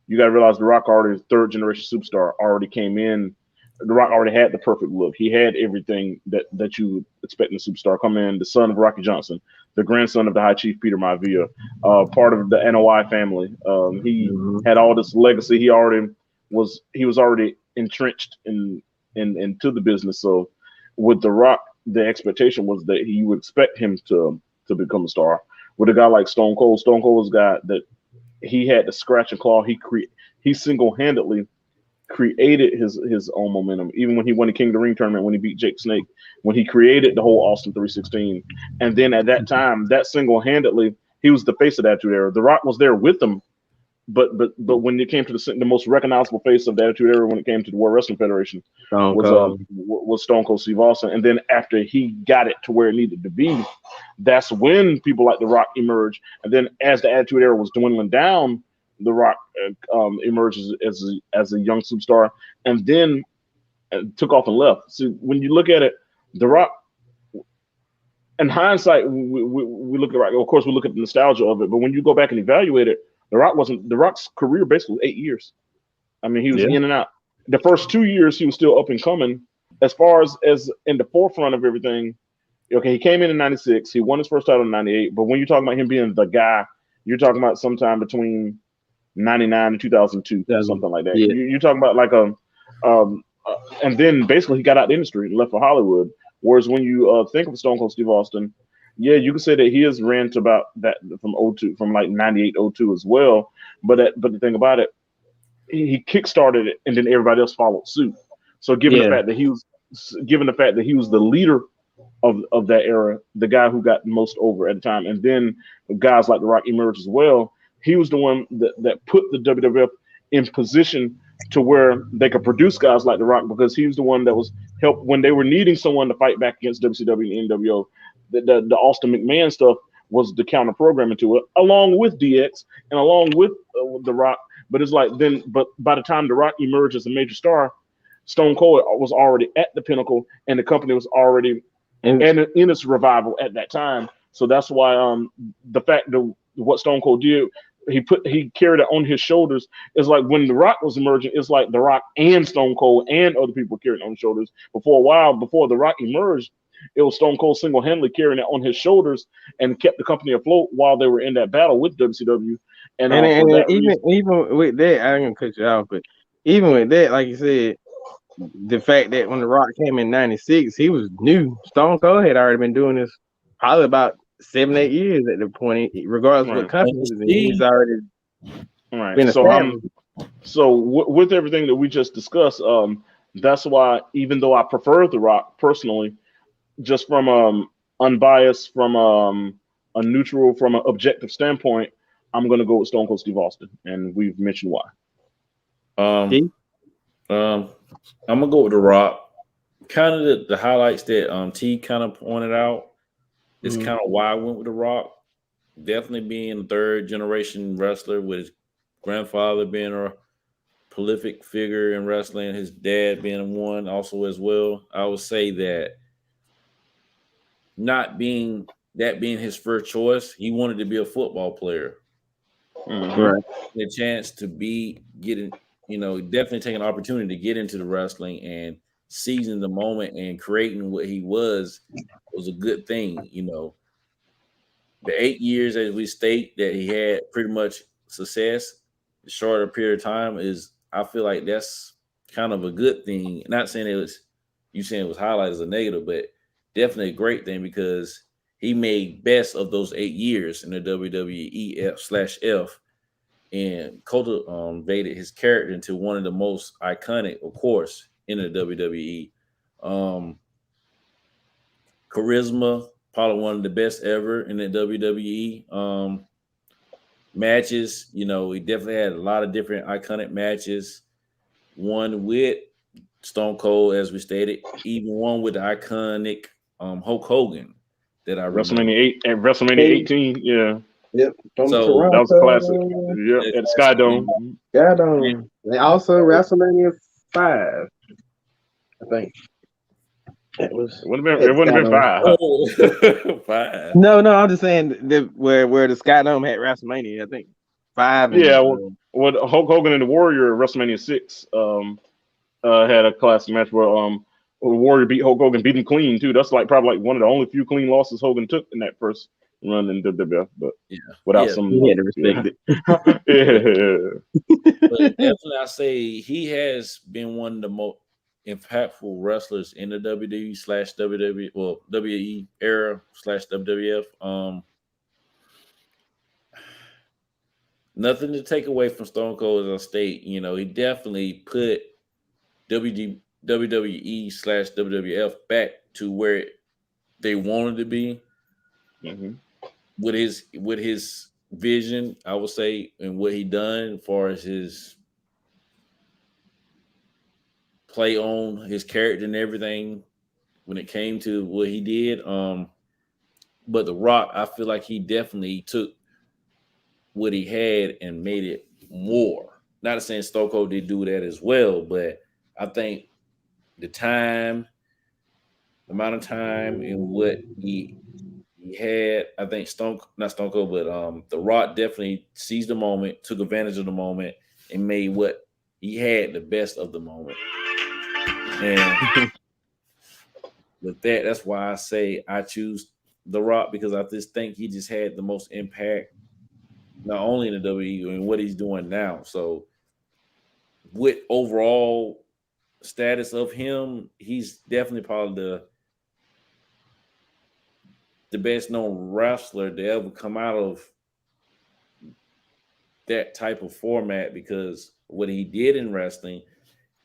you got to realize The Rock already third generation superstar already came in. The Rock already had the perfect look. He had everything that you would expect in a superstar. Come in, the son of Rocky Johnson, the grandson of the High Chief Peter Maivia, part of the NOI family. He had all this legacy. He was already entrenched into the business. So with The Rock, the expectation was that you would expect him to become a star. With a guy like Stone Cold was a guy that he had to scratch and claw. He single-handedly created his own momentum. Even when he won the King of the Ring tournament, when he beat Jake Snake, when he created the whole Austin 316, and then at that time, that single-handedly, he was the face of that Attitude Era. The Rock was there with him, but when it came to the most recognizable face of the Attitude Era, when it came to the World Wrestling Federation, was Stone Cold Steve Austin. And then after he got it to where it needed to be, that's when people like The Rock emerged. And then as the Attitude Era was dwindling down, The Rock emerged as a young superstar, and then took off and left. So when you look at it, The Rock, in hindsight, we look at Rock. Of course, we look at the nostalgia of it, but when you go back and evaluate it, The Rock's career basically was 8 years. I mean, he was in and out. The first 2 years, he was still up and coming. As far as in the forefront of everything, okay, he came in '96. He won his first title in '98. But when you're talking about him being the guy, you're talking about sometime between '99 and 2002, something like that. Yeah. You're talking about like and then basically he got out of the industry and left for Hollywood. Whereas when you think of Stone Cold Steve Austin, yeah, you can say that he has ran to about that from like 98, 02 as well. But the thing about it, he kickstarted it, and then everybody else followed suit. So given the fact that he was the leader of that era, the guy who got most over at the time, and then guys like The Rock emerged as well. He was the one that put the WWF in position to where they could produce guys like The Rock, because he was the one that was helped when they were needing someone to fight back against WCW and NWO. The Austin McMahon stuff was the counter programming to it, along with DX and along with The Rock. But it's like but by the time The Rock emerged as a major star, Stone Cold was already at the pinnacle, and the company was already in its revival at that time. So that's why the fact that what Stone Cold did, he carried it on his shoulders. It's like when The Rock was emerging, it's like The Rock and Stone Cold and other people carried it on shoulders. Before The Rock emerged, it was Stone Cold single-handedly carrying it on his shoulders and kept the company afloat while they were in that battle with WCW. And even with that, I ain't gonna cut you off, but even with that, like you said, the fact that when The Rock came in '96, he was new. Stone Cold had already been doing this probably about 7-8 years at the point, regardless of what company he was in. He's already been established. With everything that we just discussed, that's why even though I prefer The Rock personally, just from unbiased, from a neutral, from an objective standpoint, I'm going to go with Stone Cold Steve Austin, and we've mentioned why. I'm gonna go with The Rock. Kind of the highlights that T kind of pointed out is kind of why I went with The Rock. Definitely being a third generation wrestler, with his grandfather being a prolific figure in wrestling, his dad being one also as well. I would say that being his first choice, he wanted to be a football player. Right. The chance to definitely take an opportunity to get into the wrestling and seizing the moment and creating what he was a good thing. The 8 years, as we state, that he had pretty much success, a shorter period of time, I feel like that's kind of a good thing. Not saying it was highlighted as a negative, but definitely a great thing, because he made best of those 8 years in the WWE/F, and cultivated his character into one of the most iconic, of course, in the WWE. Charisma, probably one of the best ever in the WWE. Matches, he definitely had a lot of different iconic matches. One with Stone Cold, as we stated, even one with the iconic Hulk Hogan that I WrestleMania 8 and WrestleMania 18, yeah. Yep. So that was a classic. Yep, at the Sky Dome. Sky Dome. And also WrestleMania 5, I think. It wouldn't have been 5. Oh, 5. No, I'm just saying where the Sky Dome had WrestleMania, I think 5. Yeah, with Hulk Hogan and the Warrior, WrestleMania 6 had a classic match where Warrior beat Hulk Hogan, beat him clean too. That's probably one of the only few clean losses Hogan took in that first run in WWF, but without some, he had to respect it. But definitely, I say he has been one of the most impactful wrestlers in the WWE/WWE, well, WWE era /WWF. Nothing to take away from Stone Cold, as I state. He definitely put WWE/WWF back to where they wanted to be. Mm-hmm. With his vision, I would say, and what he done as far as his play on his character and everything when it came to what he did. But The Rock, I feel like he definitely took what he had and made it more. Not saying Stone Cold did do that as well, but I think the amount of time and what he had, I think not Stone Cold, but The Rock definitely seized the moment, took advantage of the moment, and made what he had the best of the moment. And with that, that's why I say I choose The Rock, because I just think he just had the most impact, not only in the WWE and what he's doing now. So with overall status of him, he's definitely probably the best known wrestler to ever come out of that type of format, because what he did in wrestling,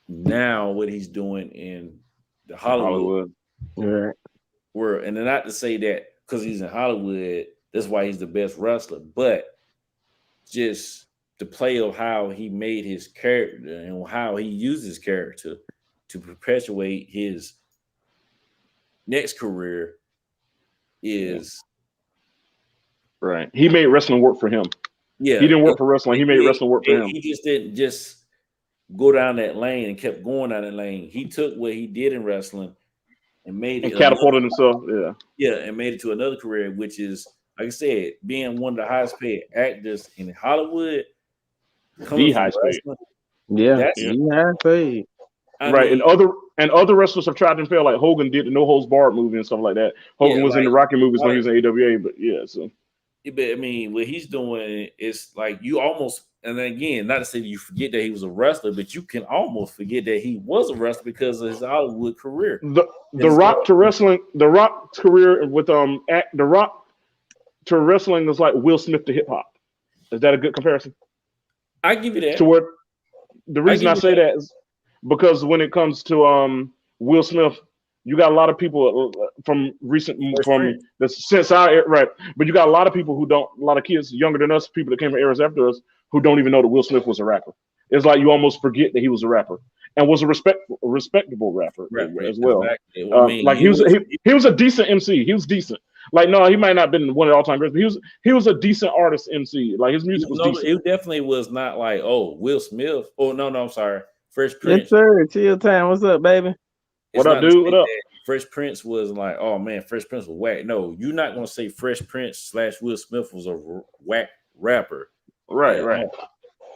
now what he's doing in the Hollywood. Right. And not to say that because he's in Hollywood, that's why he's the best wrestler, but just the play of how he made his character and how he used his character to perpetuate his next career is right. He made wrestling work for him. Yeah, he didn't work for wrestling. He made wrestling work for him. He just didn't just go down that lane and kept going down that lane. He took what he did in wrestling and made it catapulted himself. And made it to another career, which is, like I said, being one of the highest paid actors in Hollywood. The highest paid. Yeah, that's the highest paid. Right, and other wrestlers have tried to fail, like Hogan did the No Holds Barred movie and stuff like that. Hogan was in the Rocky movies when he was in AWA, but so. But I mean, what he's doing is like you almost And then again, not to say that you forget that he was a wrestler, but you can almost forget that he was a wrestler because of his Hollywood career. The Rock to wrestling, the Rock's career with the Rock to wrestling is like Will Smith to hip hop. Is that a good comparison? I give you that. To where the reason I say that is because when it comes to Will Smith, you got a lot of people from the since our right, but you got a lot of people a lot of kids younger than us, people that came from eras after us, who don't even know that Will Smith was a rapper. It's like you almost forget that he was a rapper and was a respectable rapper as well. Exactly. Well, I mean, like he was a decent MC. He was decent. Like no, he might not have been one of the all-time greats, but he was a decent artist MC. Like his music was decent. It definitely was not like Will Smith. Oh no, I'm sorry, Fresh Prince. Yes sir, chill time. What's up, baby? What up, dude? What up? Fresh Prince was like, oh man, Fresh Prince was whack. No, you're not gonna say Fresh Prince / Will Smith was a whack rapper. Right.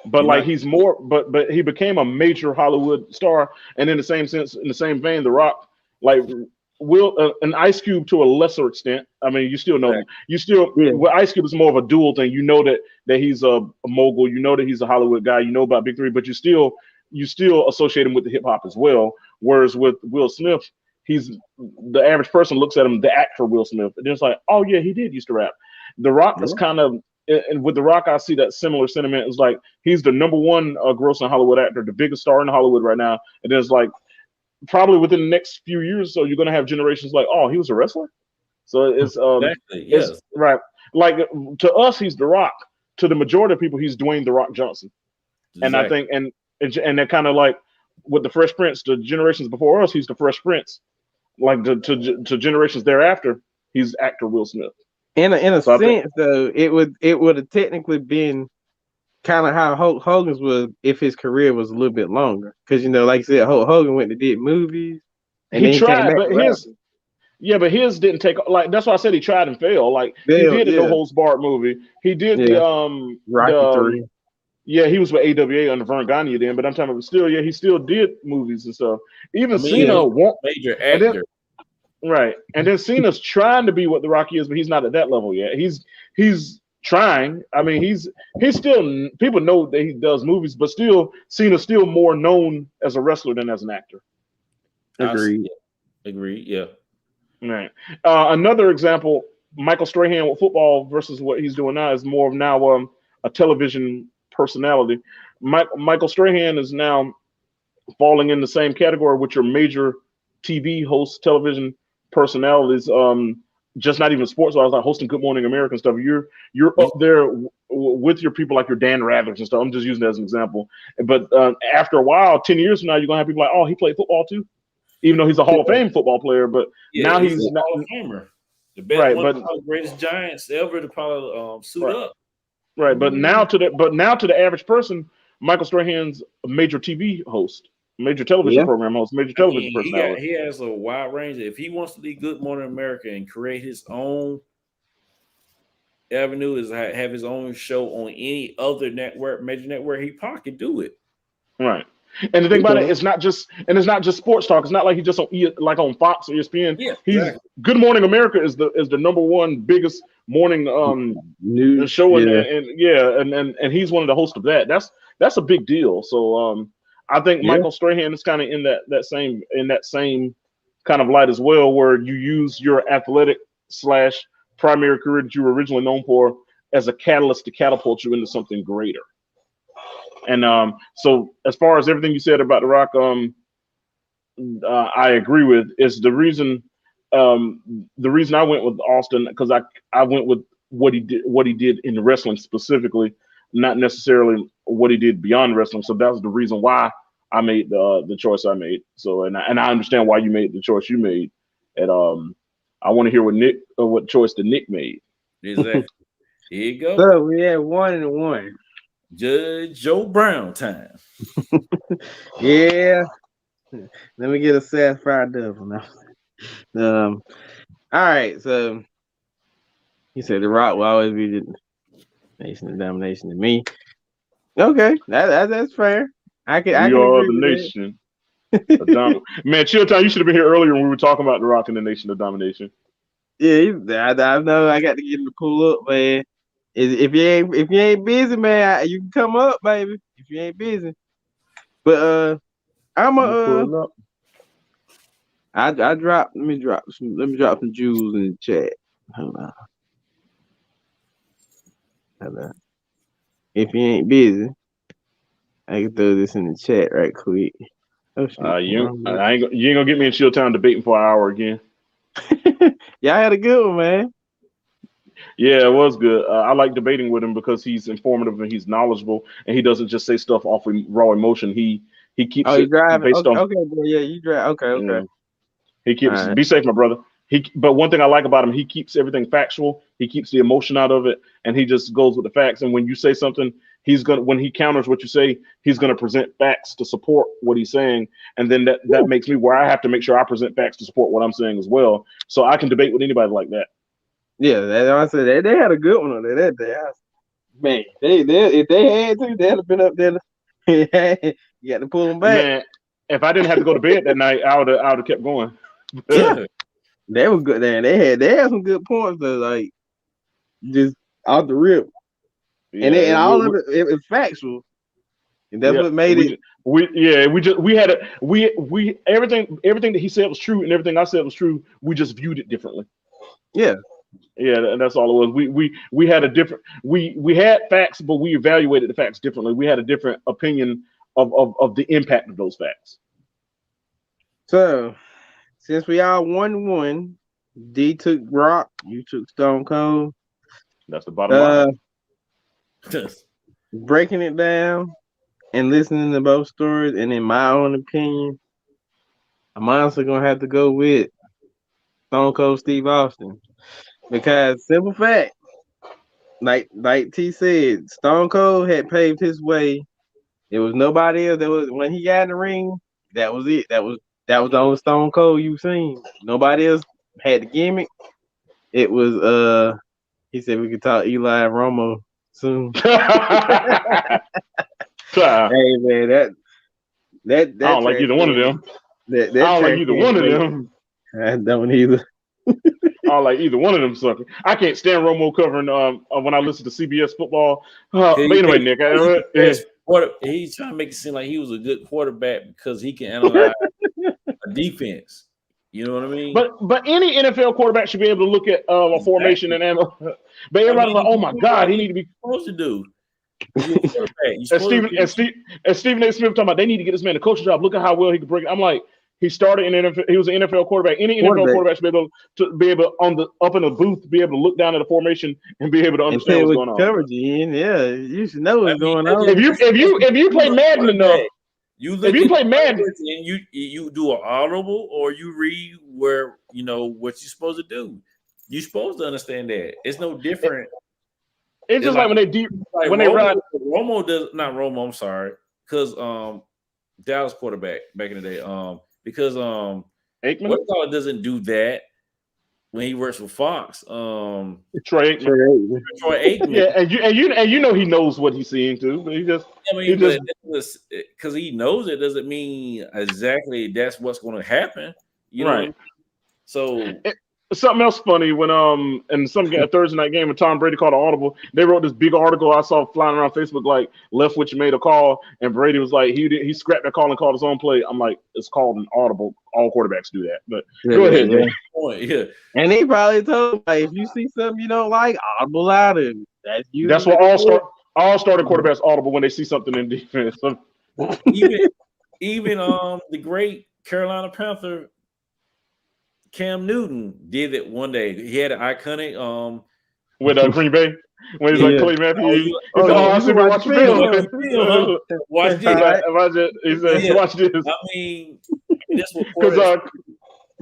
But like he's more, but he became a major Hollywood star, and in the same sense, in the same vein, The Rock, like an Ice Cube to a lesser extent. I mean, you still know, well, Ice Cube is more of a dual thing. You know that he's a mogul. You know that he's a Hollywood guy. You know about Big Three, but you still associate him with the hip hop as well. Whereas with Will Smith, the average person looks at him, the actor Will Smith, and it's like, oh yeah, he did used to rap. The Rock is kind of, and with The Rock, I see that similar sentiment. It's like he's the number one grossing Hollywood actor, the biggest star in Hollywood right now, and it's like probably within the next few years, so you're gonna have generations like, oh, he was a wrestler. So it's exactly, yes, it's, right. Like to us, he's The Rock. To the majority of people, he's Dwayne The Rock Johnson. Exactly. And I think and they're kind of like with the Fresh Prince, the generations before us, he's the Fresh Prince. Like to generations thereafter, he's actor Will Smith. In a sense, though, it would have technically been kind of how Hulk Hogan's was if his career was a little bit longer. Because like you said, Hulk Hogan went and did movies. And he tried, but his didn't take. Like that's why I said he tried and failed. Like he did the No Holds Barred movie. He did the Rocky 3. Yeah, he was with AWA under Vern Gagne then, but I'm talking about he still did movies and stuff. Even Cena major actor. Right. And then Cena's trying to be what The Rock is, but he's not at that level yet. He's trying. I mean, he's still, people know that he does movies, but still Cena's still more known as a wrestler than as an actor. Agreed, yeah. Right. Another example, Michael Strahan with football versus what he's doing now is more of now a television personality. Michael Strahan is now falling in the same category with your major TV hosts, television personalities. Just not even sports. So I was like hosting Good Morning America and stuff. You're up there with your people like your Dan Rathers and stuff. I'm just using that as an example. But after a while, 10 years from now, you're gonna have people like, oh, he played football too, even though he's a Hall of Fame football player. But now he's a Hall of Famer, the best one of the greatest Giants ever to probably suit up. Right, but now to the average person, Michael Strahan's a major TV host, major television program host, major television personality. He has a wide range. If he wants to be Good Morning America and create his own avenue, is have his own show on any other network, major network, he probably could do it. Right. And the thing about it, it's not just sports talk. It's not like he's just on Fox or ESPN. Yeah, exactly. Good Morning America is the number one biggest morning news show, and he's one of the hosts of that. That's a big deal. So I think Michael Strahan is kind of in that same kind of light as well, where you use your athletic / primary career that you were originally known for as a catalyst to catapult you into something greater. And so as far as everything you said about The Rock, I agree with. Is the reason I went with Austin, because I went with what he did in wrestling specifically, not necessarily what he did beyond wrestling. So that was the reason why I made the choice I made. So and I understand why you made the choice you made. And I want to hear what choice the Nick made. Exactly. Here you go. So we had 1-1. Judge Joe Brown time. Yeah. Let me get a satisfied double now. All right, so he said The Rock will always be the nation of domination to me. Okay, that's fair. I can are the nation. Man, Chill Time, you should have been here earlier when we were talking about The Rock and the Nation of Domination. Yeah, I know. I got to get him to pull up, man. If you ain't busy, man, you can come up, baby. If you ain't busy. But I'm Pulling up. I drop. Let me drop some jewels in the chat. Hold on. If you ain't busy, I can throw this in the chat right quick. Oh shit! You ain't gonna get me in Chilltown debating for an hour again. Y'all had a good one, man. Yeah, it was good. I like debating with him because he's informative and he's knowledgeable, and he doesn't just say stuff off of raw emotion. He keeps you it driving? based on. Okay, bro, yeah, you drive. Okay. Yeah. He keeps. All right. Be safe, my brother. But one thing I like about him, he keeps everything factual. He keeps the emotion out of it, and he just goes with the facts. And when you say something, when he counters what you say, he's gonna present facts to support what he's saying, and then that makes me where I have to make sure I present facts to support what I'm saying as well, so I can debate with anybody like that. Yeah, I said they had a good one on there that day. Man, they if they had to, they'd have been up there. You got to pull them back. Man, if I didn't have to go to bed that night, I would have kept going. Yeah, they were good there. They had some good points though, like just out the rip. Yeah, and all of it was factual. And that's what made it. Everything that he said was true, and everything I said was true. We just viewed it differently. Yeah. Yeah, and that's all it was. We had a different. We had facts, but we evaluated the facts differently. We had a different opinion of the impact of those facts. So, since we all 1-1, D took Brock, you took Stone Cold. That's the bottom line. Breaking it down and listening to both stories, and in my own opinion, I'm honestly gonna have to go with Stone Cold Steve Austin. Because simple fact, like T said, Stone Cold had paved his way. There was nobody else. That was when he got in the ring. That was it. That was the only Stone Cold you've seen. Nobody else had the gimmick. It was he said we could talk Eli and Romo soon. Hey man, that I don't like either one of them. I don't like either one of them. I don't either. I don't like either one of them suckers. I can't stand Romo covering when I listen to CBS football. But anyway, Nick, he's trying to make it seem like he was a good quarterback because he can analyze a defense. You know what I mean? But any NFL quarterback should be able to look at a formation and analyze. But everybody's like, "Oh my God, he need to be supposed to do." And Stephen A. Smith talking about they need to get this man a coaching job. Look at how well he could break it. I'm like, he started in NFL. He was an NFL quarterback. Any NFL quarterback should be able up in the booth, be able to look down at the formation and be able to understand what's going on. Coverage, yeah, you should know what's going on. If you play Madden enough, if you play Madden and you do an audible or you read where you know what you're supposed to do, you're supposed to understand that. It's no different. It's just like when they run. Romo does not Romo. I'm sorry, because Dallas quarterback back in the day. Because Aikman? What doesn't do that when he works for Fox. Troy Aikman. Yeah, and you know he knows what he's seeing too, but because he knows it doesn't mean exactly that's what's going to happen. You know? Right. So something else funny when in some Thursday night game when Tom Brady called an audible, they wrote this big article I saw flying around Facebook like Leftwich made a call and Brady was like he scrapped that call and called his own play. I'm like, it's called an audible. All quarterbacks do that. But go ahead, man. Yeah. And he probably told him, like, if you see something you don't like, audible out and that's what all started quarterbacks audible when they see something in defense. even the great Carolina Panther Cam Newton did it one day. He had an iconic with Green Bay when he's like Clay Matthews. I see watch film. Watch this. He said, watch this. I mean, that's what because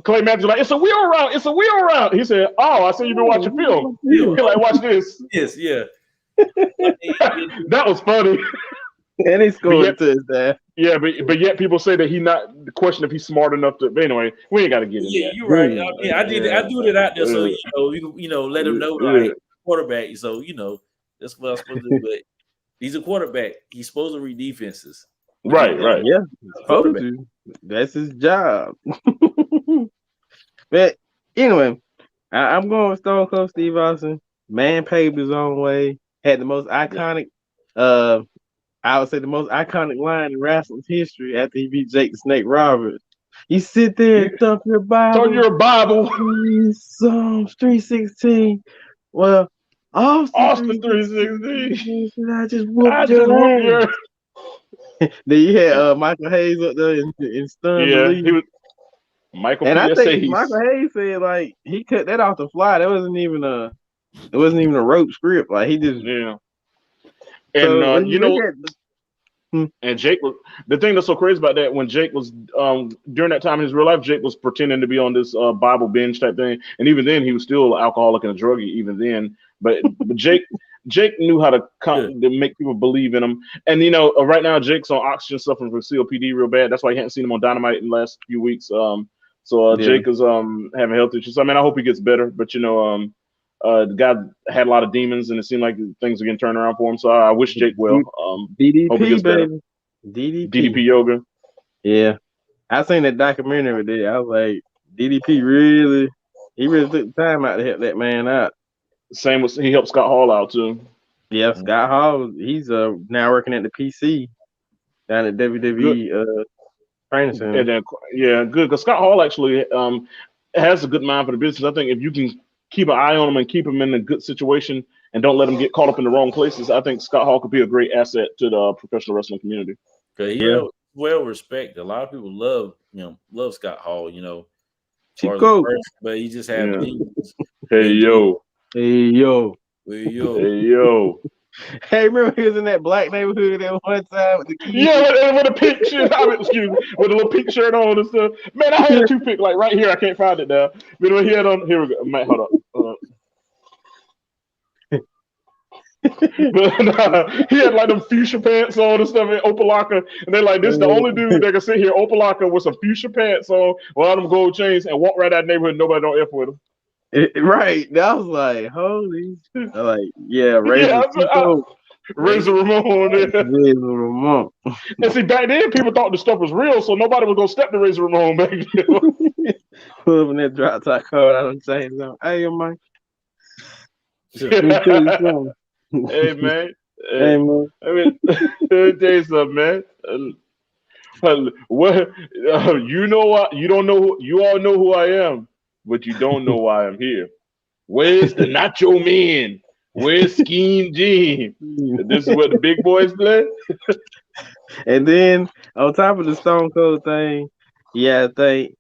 Clay Matthews like, it's a wheel route. It's a wheel route. He said, I see you've been watching film. He's like, watch this. Yes, yeah. That was funny. And he scored to his dad. Yeah, but yet people say that he not the question if he's smart enough to. But anyway, we ain't got to get into that. Yeah, you're right. I mean, I do it out there, so you know, let him know like quarterback. So that's what I'm supposed to do. But he's a quarterback. He's supposed to read defenses. Right. Yeah, supposed to. That's his job. But anyway, I'm going with Stone Cold Steve Austin. Man paved his own way. had the most iconic, I would say the most iconic line in wrestling's history after he beat Jake the Snake Roberts. You sit there and thump your Bible. Turn your Bible. Psalms 3:16. Well, Austin 3:16. I just whooped your ass. Then you had Michael Hayes up there in Stun. Yeah, he was Michael. And I think Hayes. Michael Hayes said like he cut that off the fly. That wasn't even a rope script. Like he just And you know. And Jake was the thing that's so crazy about that when Jake was during that time in his real life, Jake was pretending to be on this Bible binge type thing, and even then he was still an alcoholic and a druggie. Even then, but Jake knew how to make people believe in him. And you know, right now Jake's on oxygen suffering from COPD real bad. That's why you hadn't seen him on Dynamite in the last few weeks. Jake is having health issues. I mean, I hope he gets better, but you know, the guy had a lot of demons, and it seemed like things are getting turned around for him. So I wish Jake well. DDP, baby. DDP yoga. Yeah, I seen that documentary there. I was like, DDP really took the time out to help that man out. Same with he helped Scott Hall out too. Yeah, Scott Hall. He's now working at the PC down at WWE training center. And then, good because Scott Hall actually has a good mind for the business. I think if you can keep an eye on him and keep him in a good situation and don't let him get caught up in the wrong places, I think Scott Hall could be a great asset to the professional wrestling community. Well respected. A lot of people love Scott Hall, you know. Chico. But he just had Hey yo. Hey, remember he was in that black neighborhood at one time with the keys? Yeah, with a pink shirt. Excuse me, with a little pink shirt on and stuff. Man, I had a toothpick like right here. I can't find it now. But what he had on, here we go. Matt, hold up. But he had like them fuchsia pants on and stuff in Opalaka, and they're like, this is the only dude that can sit here Opalaka with some fuchsia pants on, without them gold chains, and walk right out of the neighborhood. And nobody don't F with him. Right. That was like, holy shit. Like, Razor Ramon. Razor Ramon. And see, back then people thought the stuff was real, so nobody was gonna step to Razor Ramon back then. Pulling that drop top card out of chains on. Hey, Mike. Hey man. Hey man. I mean, tell you something, man. What you know? What you don't know? You all know who I am, but you don't know why I'm here. Where's the Nacho Man? Where's Scheme Gene? This is what the big boys play. And then on top of the Stone Cold thing, I think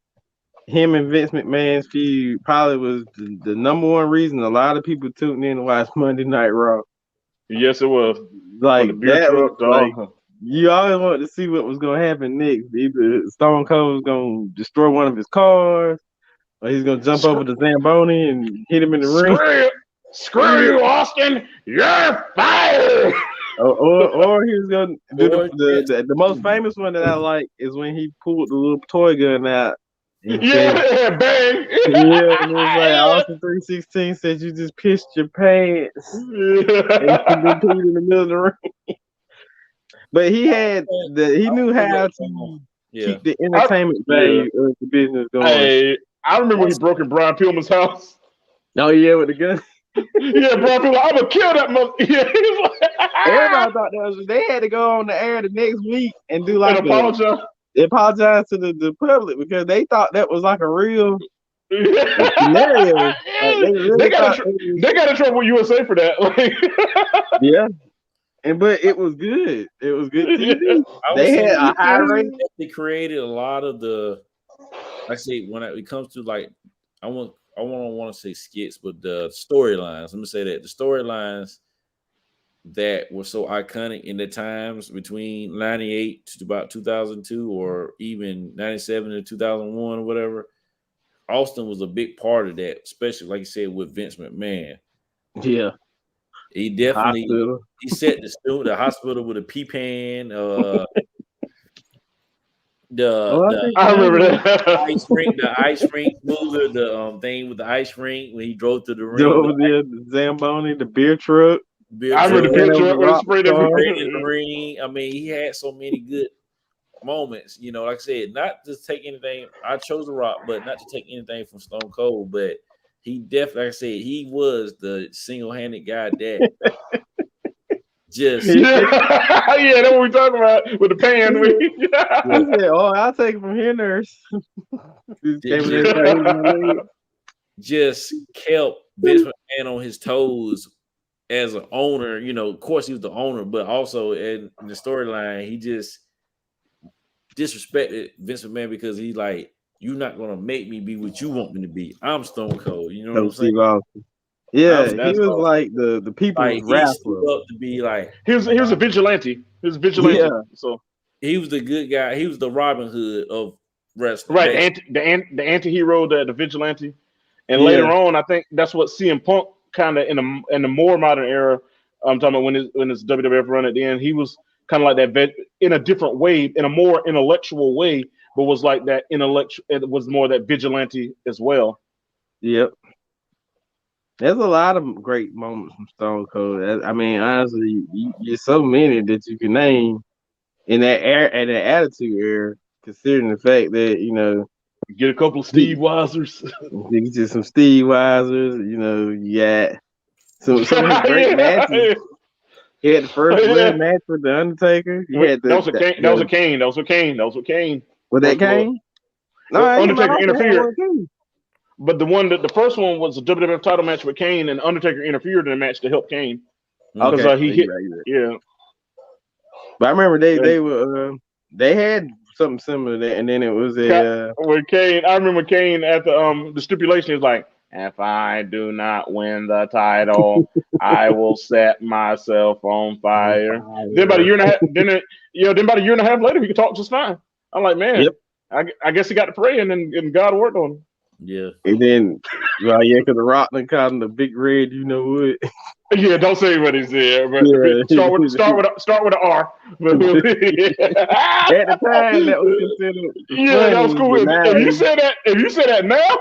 him and Vince McMahon's feud probably was the number one reason a lot of people tuned in to watch Monday Night Raw. Yes, it was. Like that was like, you always wanted to see what was going to happen next. Either Stone Cold was going to destroy one of his cars, or he's going to jump over the Zamboni and hit him in the ring. Screw you, Austin! You're fired! Or he was going to do the most famous one that I like is when he pulled the little toy gun out. Bang! And it was like Austin 3:16 said you just pissed your pants. And you peed in the middle of the ring. But he knew how to keep the entertainment value of the business going. Hey, I remember when he broke in Brian Pillman's house. Oh yeah, with the gun. Yeah, Brian Pillman, I'm gonna kill that mother. Yeah, everybody thought that was. They had to go on the air the next week and do like apologize to the public because they thought that was like a real scenario. Like, they got in trouble with USA for that. Yeah. But it was good. It was good TV. They had a high rate. They created a lot of the. I say when it comes to like, I don't want to say skits, but the storylines. Let me say that the storylines that were so iconic in the times between 98 to about 2002 or even 97 to 2001 or whatever. Austin was a big part of that, especially like you said with Vince McMahon. Yeah. He definitely he set the hospital with a pee pan. I remember that the ice rink smoother, the thing with the ice rink when he drove to the ring. The Zamboni, the beer truck. I remember the beer truck was sprayed in the ring. I mean, he had so many good moments. You know, like I said, not to take anything. I chose The Rock, but not to take anything from Stone Cold. But he definitely, like I said, he was the single-handed guy that Just Yeah, that's what we talking about with the pan. He said, "Oh, I'll take it from here, nurse." Just gave me that crazy leg. just kept Vince McMahon on his toes as an owner. You know, of course, he was the owner, but also in the storyline, he just disrespected Vince McMahon because he's like, "You're not gonna make me be what you want me to be. I'm Stone Cold." You know what I'm saying? Steve Austin. Yeah, That's he was like the people's Like he wrestler. stood up to be like, Here's a vigilante. Here's a vigilante. Yeah. So he was the good guy. He was the Robin Hood of wrestling. right, the anti-hero, the vigilante. And Yeah. later on, I think that's what CM Punk kind of in the more modern era. I'm talking about when his WWF run at the end, he was kind of like that in a different way, in a more intellectual way, but was like that intellectual. It was more that vigilante as well. Yep. There's a lot of great moments from Stone Cold. I mean, honestly, there's so many that you can name in that Attitude Era, considering the fact that Get a couple of Steve Weisers. you just some Steve Weisers. You got some great matches. He had the first blood match with the Undertaker. That was with Kane. That was with Kane. Was that Kane? No, Undertaker interfered. But the first one was a WWF title match with Kane, and Undertaker interfered in the match to help Kane because he hit. Yeah, but I remember they had something similar to that, and then it was with Kane. I remember Kane at the stipulation is like, if I do not win the title, I will set myself on fire. Then about a year and a half, then about a year and a half later, he could talk just fine. I'm like, man, I guess he got to praying and God worked on him. Yeah. And then, because The Rock called him the big red, you know what? Yeah, don't say what he said, but start with an R. At the time, that was considered. Yeah, that was cool. If you say that now,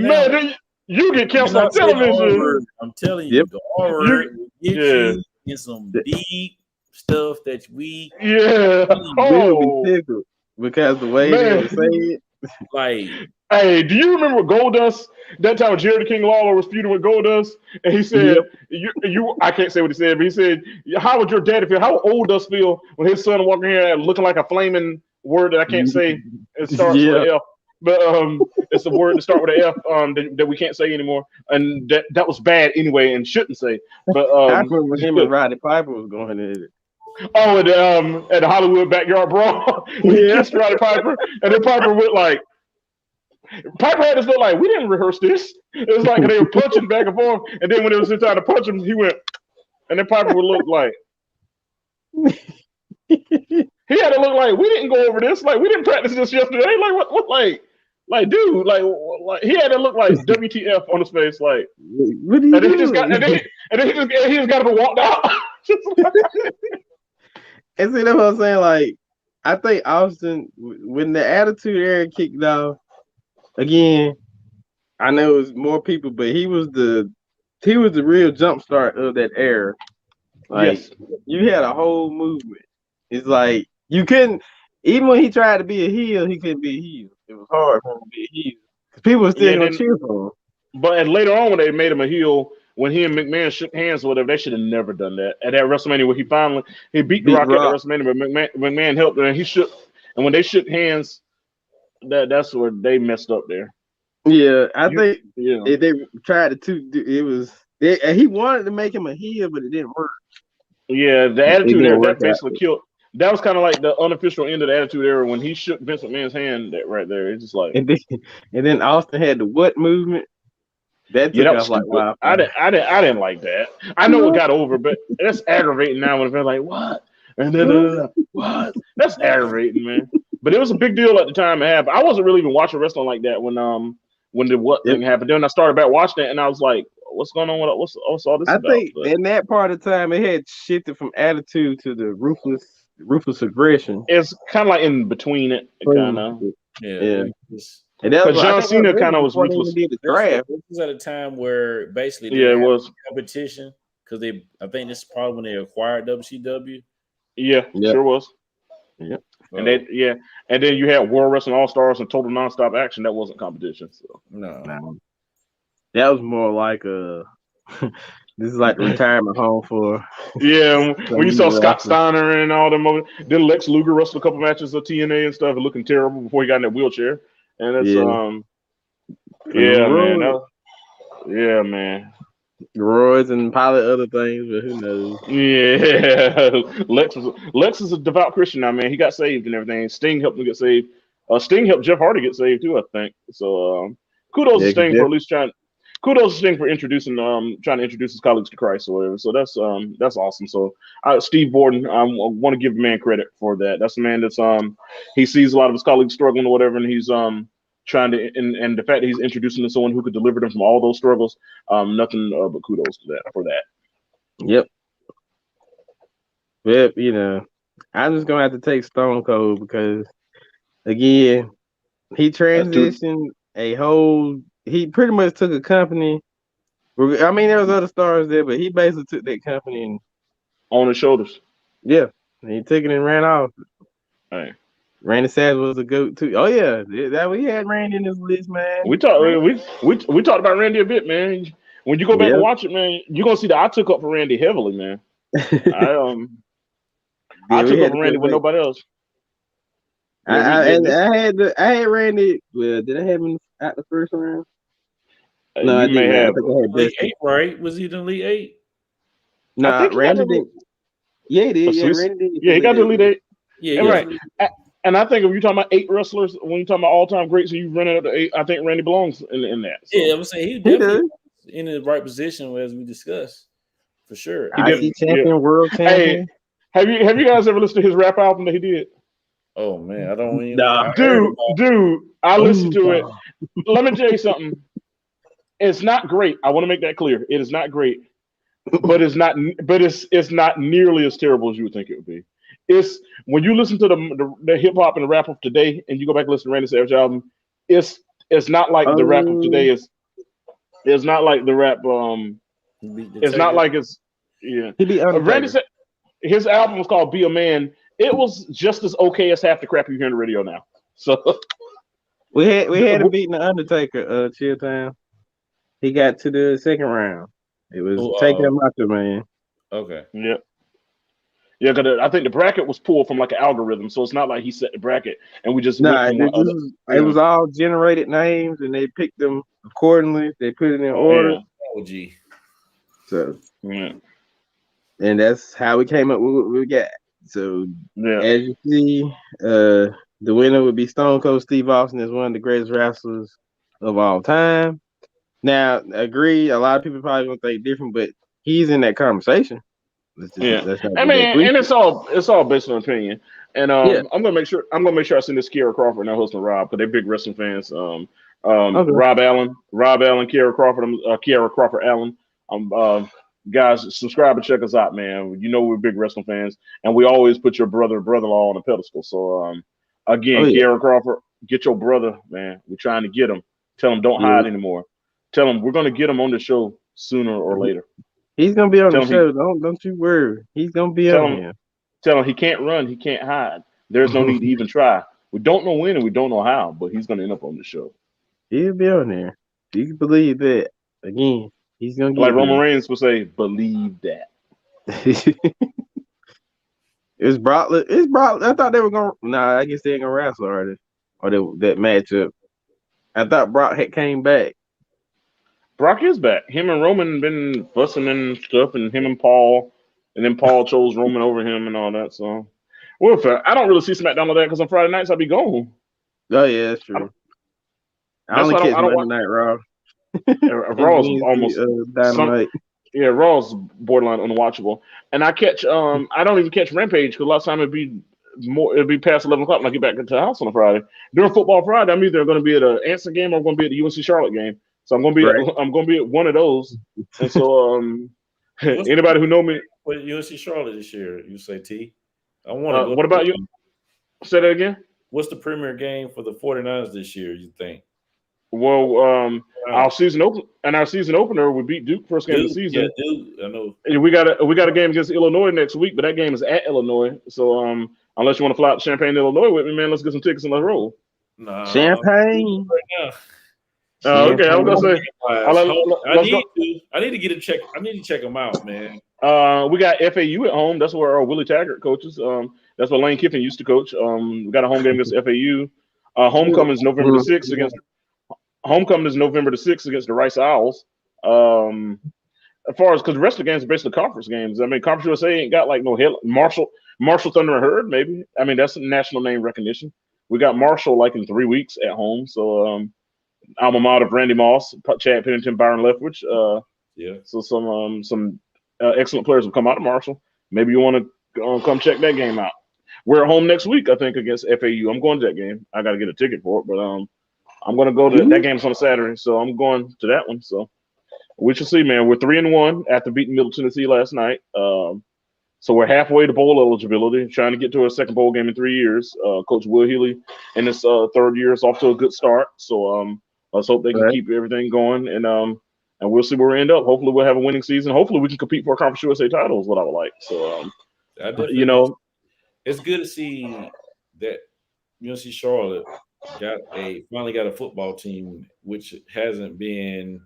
man, you get canceled on television. I'm telling you, the R word get you in some deep stuff that we because the way they would say it. Like, hey, do you remember Goldust? That time Jerry the King Lawler was feuding with Goldust, and he said, "You." I can't say what he said, but he said, "How would your daddy feel? How would old Dust feel when his son walking here looking like a flaming word that I can't say? It starts with an F, but it's a word to start with an F that we can't say anymore, and that was bad anyway and shouldn't say. But I remember him and Roddy Piper was going at it. Oh, at the Hollywood Backyard Brawl, when he kissed Roddy Piper, and then Piper went like, Piper had this look like, we didn't rehearse this. It was like they were punching back and forth, and then when it was time to punch him, he went, and then Piper would look like, he had to look like, we didn't go over this, like we didn't practice this yesterday, like what, like dude, like he had to look like WTF on his face, like, what and then he just got, and then he just got up and walked out. And see, that's what I'm saying. Like, I think Austin, when the Attitude Era kicked off, again, I know it was more people, but he was the real jumpstart of that era. Like, you had a whole movement. It's like you couldn't, even when he tried to be a heel, he couldn't be a heel. It was hard for him to be a heel because people were still gonna cheer for him. But later on, when they made him a heel. When he and McMahon shook hands or whatever, they should have never done that. At that WrestleMania where he beat The Rock at WrestleMania, but McMahon helped him and he shook. And when they shook hands, that's where they messed up there. Yeah, I think they tried to it was he wanted to make him a heel, but it didn't work. Yeah, the Attitude Era that basically killed. That was kind of like the unofficial end of the Attitude Era when he shook Vince McMahon's hand. That right there, it's just like. And then Austin had the what movement. That was like, wow. I didn't like that. I know it got over, but that's aggravating now when they're like, what? And then what? That's aggravating, man. But it was a big deal at the time it happened. I wasn't really even watching wrestling like that when the what thing happened. Then I started back watching it, and I was like, what's going on with what's all this? I think in that part of time it had shifted from Attitude to the ruthless aggression. It's kind of like in between it, kind of. Yeah. And that was John Cena kind of was ruthless. This was at a time where basically it was competition because I think this is probably when they acquired WCW. Yeah, sure was. Yeah, and then you had World Wrestling All Stars and Total Nonstop Action. That wasn't competition. So no. That was more like the This is like the retirement home for. Yeah, when you saw Yeah. Scott Steiner and all them, then Lex Luger wrestled a couple matches of TNA and stuff, and looking terrible before he got in that wheelchair. And it's yeah, man, yeah, man. Roids and probably other things, but who knows? Yeah, Lex is a devout Christian now, man. He got saved and everything. Sting helped him get saved. Sting helped Jeff Hardy get saved too, I think. So kudos to Sting for at least trying. Kudos to Sting for introducing, trying to introduce his colleagues to Christ or whatever. So that's awesome. So Steve Borden, I want to give the man credit for that. That's the man that's he sees a lot of his colleagues struggling or whatever, and he's trying to, and the fact that he's introducing to someone who could deliver them from all those struggles, nothing but kudos to that for that. Yep. Yep. You know, I'm just gonna have to take Stone Cold because, again, he transitioned a whole. He pretty much took a company. I mean, there was other stars there, but he basically took that company and on his shoulders. Yeah, he took it and ran off. Hey. Randy Savage was a goat too. Oh yeah, that we had Randy in this list, man. We talked about Randy a bit, man. When you go back and watch it, man, you're gonna see that I took up for Randy heavily, man. I took up for Randy with nobody else. I had Randy. Well, did I have him at the first round? No, I may have. Elite 8, right? Was he the Elite 8? No, Randy did. Yeah, he did. Yeah, Randy did. Yeah, he got the Elite 8. Yeah, right. And I think if you're talking about 8 wrestlers, when you're talking about all-time greats, and you run it up to 8, I think Randy belongs in that. So. Yeah, I was saying he definitely in the right position as we discussed, for sure. IC champion, world champion. Hey, have you guys ever listened to his rap album that he did? Oh man, I don't even. Nah, dude, I listened to it. Let me tell you something. It's not great. I want to make that clear. It is not great, but it's not. But it's not nearly as terrible as you would think it would be. It's when you listen to the hip hop and the rap of today, and you go back and listen to Randy Savage album. It's not like the rap of today is. It's not like the rap. It's not like it's. Yeah. Randy said his album was called "Be a Man." It was just as okay as half the crap you hear on the radio now. So we had him beating the Undertaker. Chill Town. He got to the second round. It was taking him out there, man. Okay. Yeah. Yeah, because I think the bracket was pulled from like an algorithm, so it's not like he set the bracket and we just it was all generated names and they picked them accordingly. They put it in order. Oh, gee. So and that's how we came up with what we got. So as you see, the winner would be Stone Cold Steve Austin as one of the greatest wrestlers of all time. Now, agree, a lot of people probably gonna think different, but he's in that conversation. I mean, and it's all based on opinion. And I'm gonna make sure I send this Kiera Crawford and her husband Rob, because they're big wrestling fans. Rob Allen, Kiera Crawford Allen. Guys, subscribe and check us out, man. You know we're big wrestling fans, and we always put your brother-in-law on a pedestal. So again, Kiera Crawford, get your brother, man. We're trying to get him. Tell him don't hide anymore. Tell him we're gonna get him on the show sooner or later. He's gonna be on the show. Don't you worry. He's gonna be on here. Tell him he can't run, he can't hide. There's no need to even try. We don't know when and we don't know how, but he's gonna end up on the show. He'll be on there. You can believe that. Again, he's gonna get like Roman Reigns would say, believe that. It's Brock. It's Brock. I thought they were gonna. Nah, I guess they ain't gonna wrestle already. Or that matchup. I thought Brock had came back. Brock is back. Him and Roman been fussing and stuff, and him and Paul, and then Paul chose Roman over him and all that. So, well, I don't really see SmackDown like that because on Friday nights I'll be gone. Oh yeah, that's true. I only catch Monday Night Raw. Raw's almost Dynamite. Raw's borderline unwatchable, and I catch I don't even catch Rampage because a lot of time it'd be past 11 o'clock when I get back into the house on a Friday. During Football Friday, I'm either going to be at an Anson game or I'm going to be at the UNC Charlotte game. So I'm going to be at one of those. And so anybody who know me, what UNC Charlotte this year? You say T. I want to. What about you? Say that again. What's the premier game for the 49ers this year? You think? Well, our season opener would beat Duke first game of the season. Yeah, Duke. I know. And we got a game against Illinois next week, but that game is at Illinois. So unless you want to fly out to Champaign, Illinois with me, man, let's get some tickets and let's roll. Nah, Champagne right now. Okay, I was gonna say. I need to get a check. I need to check them out, man. We got FAU at home. That's where Willie Taggart coaches. That's where Lane Kiffin used to coach. We got a home game against FAU. Homecoming is November the 6th against. Homecoming is November the 6th against the Rice Owls. As far as because the rest of the games are basically conference games. I mean, Conference USA ain't got like no hell. Marshall Thunder and Herd, maybe. I mean, that's national name recognition. We got Marshall like in 3 weeks at home. So alma mater of Randy Moss, Chad Pennington, Byron Leftwich. So some excellent players will come out of Marshall. Maybe you want to come check that game out. We're at home next week, I think, against FAU. I'm going to that game. I got to get a ticket for it, but I'm going to go to that game's on a Saturday, so I'm going to that one. So we shall see, man. We're 3-1 after beating Middle Tennessee last night. So we're halfway to bowl eligibility, trying to get to a second bowl game in 3 years. Coach Will Healy in his third year is off to a good start. So let's hope they can keep everything going, and we'll see where we end up. Hopefully we'll have a winning season. Hopefully we can compete for a Conference USA title is what I would like. So, it's good to see that UNC Charlotte finally got a football team, which hasn't been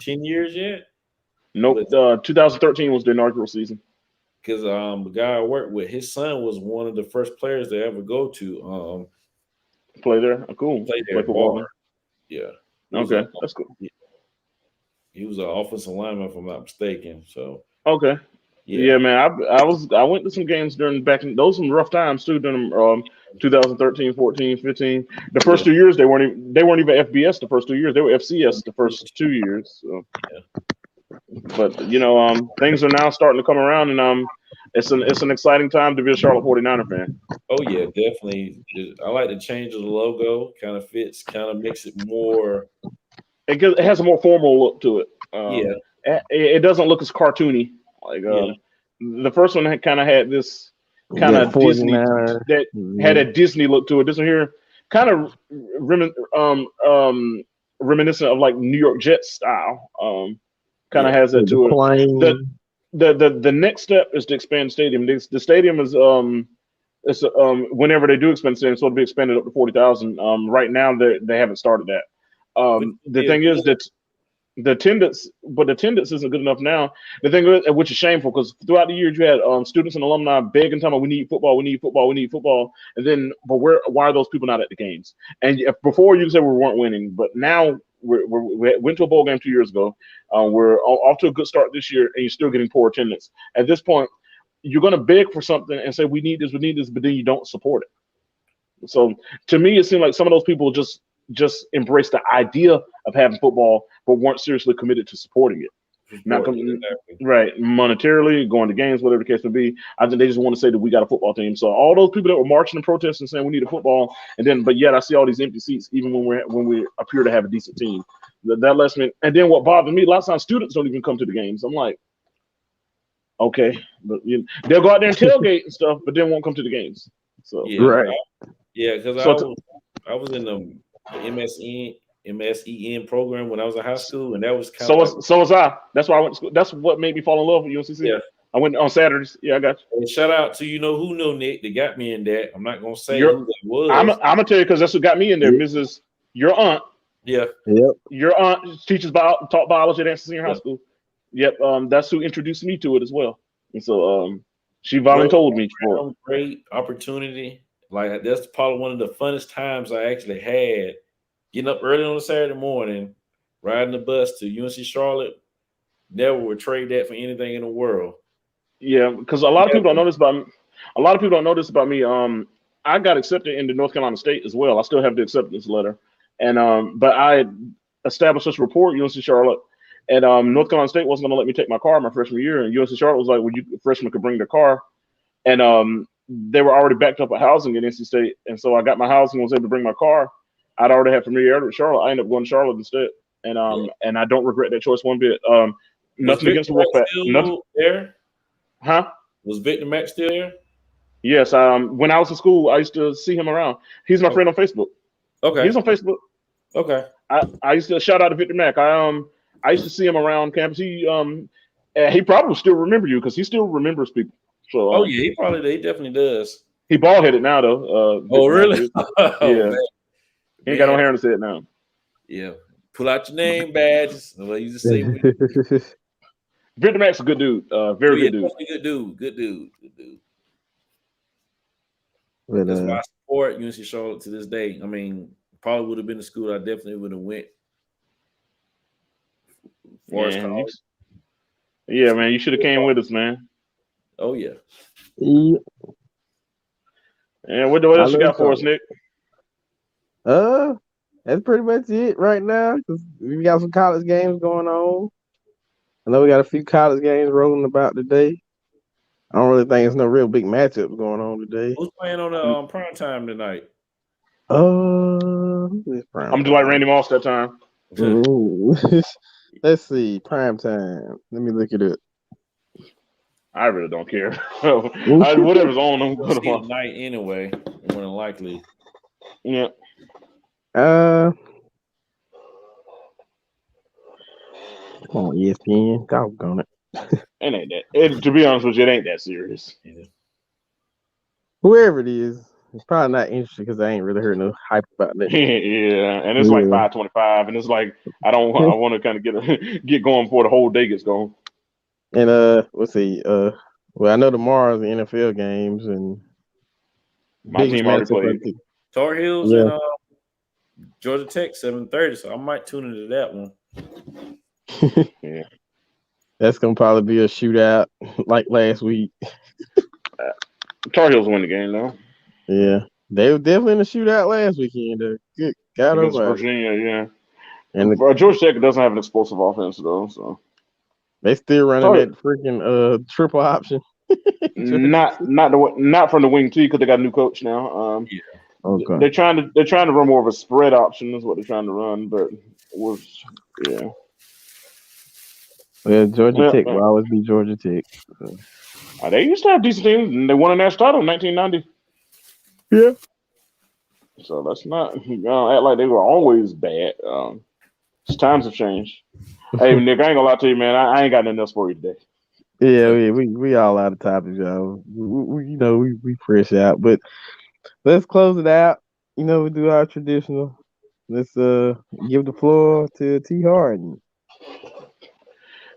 10 years yet. Nope. 2013 was the inaugural season. Because the guy I worked with, his son was one of the first players to ever go to play there. Oh, cool. Play there. Football. Yeah. Okay, that's cool. He was an offensive lineman, if I'm not mistaken. So okay. Yeah, man. I went to some games back in those some rough times too during 2013, 14, 15. The first 2 years they weren't even FBS the first 2 years. They were FCS the first 2 years. So. But things are now starting to come around, and it's an exciting time to be a Charlotte 49er fan. Oh yeah, definitely. I like the change of the logo. Kind of fits. Kind of makes it more. It has a more formal look to it. It doesn't look as cartoony. Like the first one kind of had this kind of Disney had a Disney look to it. This one here kind of reminiscent of like New York Jets style. Kind of has that to it. The next step is to expand the stadium. The stadium is whenever they do expand the stadium, so it'll be expanded up to 40,000. Right now they haven't started that. The thing is that the attendance isn't good enough now. The thing is, which is shameful, because throughout the years you had students and alumni begging, talking about we need football, and then why are those people not at the games? And before you said we weren't winning, but now we went to a bowl game 2 years ago. We're off to a good start this year, and you're still getting poor attendance. At this point, you're going to beg for something and say we need this, but then you don't support it. So to me, it seemed like some of those people just embraced the idea of having football, but weren't seriously committed to supporting it. Right, monetarily, going to games, whatever the case may be. I think they just want to say that we got a football team. So all those people that were marching and protesting, saying we need a football, but yet I see all these empty seats, even when we appear to have a decent team. That lets me. And then what bothered me, a lot of times students don't even come to the games. I'm like, okay, but they'll go out there and tailgate and stuff, but then won't come to the games. So because I was in the MSEN program when I was in high school, and that was kind of so was I. That's why I went to school. That's what made me fall in love with UNCC. Yeah, I went on Saturdays. Yeah, I got you. And shout out to who know Nick that got me in that. I'm not gonna say who that was. I'm gonna tell you because that's what got me in there. Mrs. Your aunt. Yeah. Yep. Your aunt teaches taught biology at Anson Senior High School. Yep. That's who introduced me to it as well. And so she volunteered me for it. Great opportunity. Like that's probably one of the funnest times I actually had. Getting up early on a Saturday morning, riding the bus to UNC Charlotte, never would trade that for anything in the world. Yeah, because a lot of people don't know this about me. A lot of people don't know this about me. I got accepted into North Carolina State as well. I still have the acceptance letter, and but I established this rapport at UNC Charlotte, and North Carolina State wasn't going to let me take my car my freshman year, and UNC Charlotte was like, "Well, freshmen could bring their car," and they were already backed up at housing at NC State, and so I got my housing and was able to bring my car. I'd already had familiarity with Charlotte. I ended up going to Charlotte instead, and I don't regret that choice one bit. Nothing against the Wolfpack. Nothing there, huh? Was Victor Mack still there? Yes. When I was in school, I used to see him around. He's my friend on Facebook. Okay. He's on Facebook. Okay. I used to shout out to Victor Mack. I used to see him around campus. He probably still remember you because he still remembers people. So. He definitely does. He bald headed now though. Really? Yeah. Man. He ain't got no hair on his head now. Yeah, Pull out your name badges. Well, you just say, Victor Mack's a good dude. Very good dude. Good dude. Good dude. Good dude. But, that's why I support UNC Charlotte to this day. I mean, probably would have been to school. I definitely would have went. Yeah, man, you should have came with us, man. Oh yeah. And what else you got for us, Nick? That's pretty much it right now. Cause we got some college games going on. I know we got a few college games rolling about today. I don't really think there's no real big matchups going on today. Who's playing on the prime time tonight? I'm just like Randy Moss that time. Let's see, prime time. Let me look it up. I really don't care. Whatever's on, I'm going to watch tonight anyway. More than likely. Yeah. Come on, ESPN. Doggone it. It ain't that. To be honest with you, it ain't that serious. Yeah. Whoever it is, it's probably not interesting because I ain't really heard no hype about that. Yeah, and it's like 5:25, and it's like I want to kind of get going before the whole day gets going. And let's see. Well, I know tomorrow's the NFL games, and my team already played. Tar Heels and Georgia Tech 7:30, so I might tune into that one. Yeah. That's gonna probably be a shootout like last week. Tar Heels win the game though. Yeah, they were definitely in the shootout last weekend. Good God against over Virginia, yeah. And Georgia Tech doesn't have an explosive offense though, so they still running that freaking triple option. not from the wing tee because they got a new coach now. Yeah. Okay. They're trying to run more of a spread option is what they're trying to run, but yeah. Well, Georgia Tech will always be Georgia Tech. So. They used to have decent teams, and they won a national title in 1990. Yeah. So that's not act like they were always bad. Times have changed. Hey, Nick, I ain't gonna lie to you, man. I ain't got nothing else for you today. Yeah, we all out of topics, y'all. We fresh out, but let's close it out. We do our traditional. Let's give the floor to T. Harden.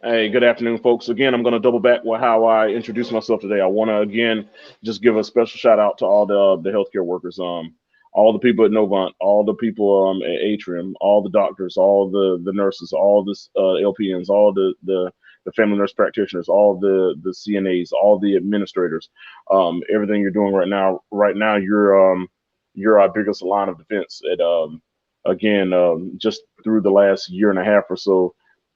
Hey, good afternoon, folks. Again, I'm going to double back with how I introduced myself today. I want to, again, just give a special shout out to all the healthcare workers, all the people at Novant, all the people at Atrium, all the doctors, all the nurses, all the LPNs, all the family nurse practitioners, all the CNAs, all the administrators, everything you're doing right now, you're our biggest line of defense. Just through the last year and a half or so,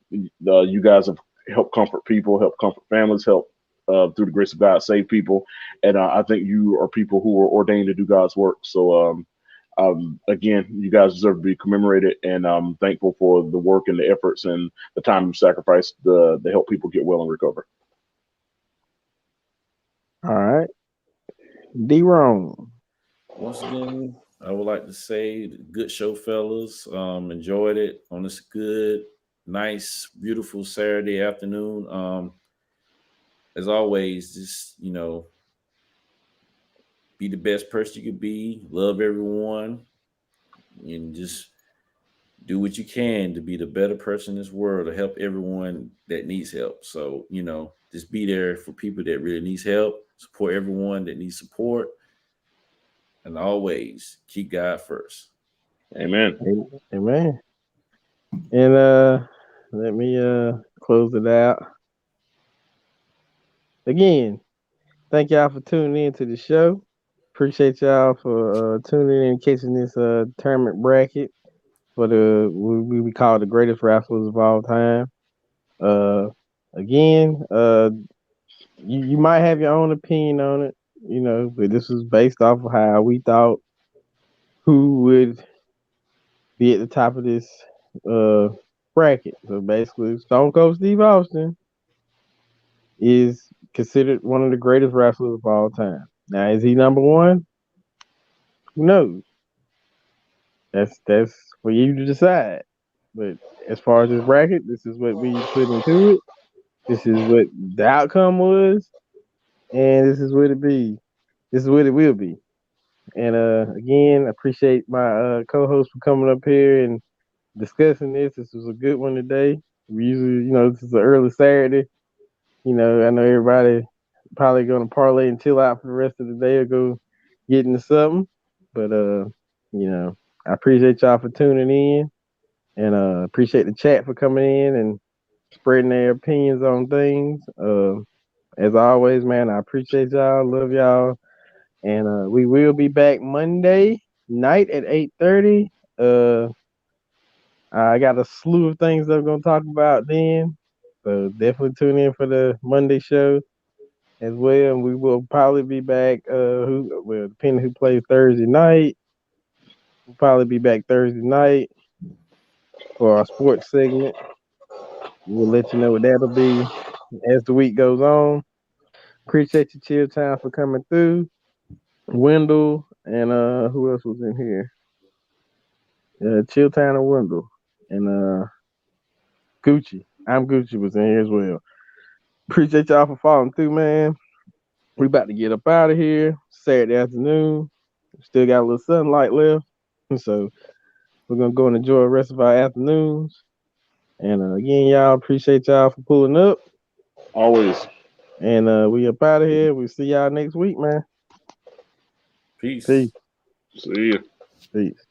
you guys have helped comfort people, helped comfort families, helped through the grace of God save people, and I think you are people who are ordained to do God's work. So again, you guys deserve to be commemorated, and I'm thankful for the work and the efforts and the time you sacrificed to help people get well and recover. All right, D-Ron. Once again, I would like to say, good show, fellas. Enjoyed it on this good, nice, beautiful Saturday afternoon. As always, just be the best person you could be, love everyone, and just do what you can to be the better person in this world, to help everyone that needs help. So, just be there for people that really needs help, support everyone that needs support, and always keep God first. Amen. Amen. And let me close it out. Again, thank y'all for tuning in to the show. Appreciate y'all for tuning in and catching this tournament bracket for we call the greatest raffles of all time. Again, you might have your own opinion on it, but this was based off of how we thought who would be at the top of this bracket. So basically, Stone Cold Steve Austin is considered one of the greatest wrestlers of all time. Now, is he number one? Who knows? That's for you to decide. But as far as this bracket, this is what we put into it. This is what the outcome was, and this is what it be. This is what it will be. And again, I appreciate my co-host for coming up here and discussing this. This was a good one today. We usually, this is an early Saturday. I know everybody probably gonna parlay and chill out for the rest of the day or go get into something. But I appreciate y'all for tuning in, and appreciate the chat for coming in and spreading their opinions on things. As always, man, I appreciate y'all, love y'all, and we will be back Monday night at 8:30. I got a slew of things that I'm gonna talk about then, so definitely tune in for the Monday show as well. And we will probably be back. Depending who plays Thursday night, we'll probably be back Thursday night for our sports segment. We'll let you know what that'll be as the week goes on. Appreciate you, Chill Time, for coming through. Wendell and who else was in here? Chill Time and Wendell and Gucci. I'm Gucci was in here as well. Appreciate y'all for following through, man. We about to get up out of here. Saturday afternoon. Still got a little sunlight left. So we're gonna go and enjoy the rest of our afternoons. And again, y'all, appreciate y'all for pulling up. Always. And we up out of here. We'll see y'all next week, man. Peace. Peace. See ya. Peace.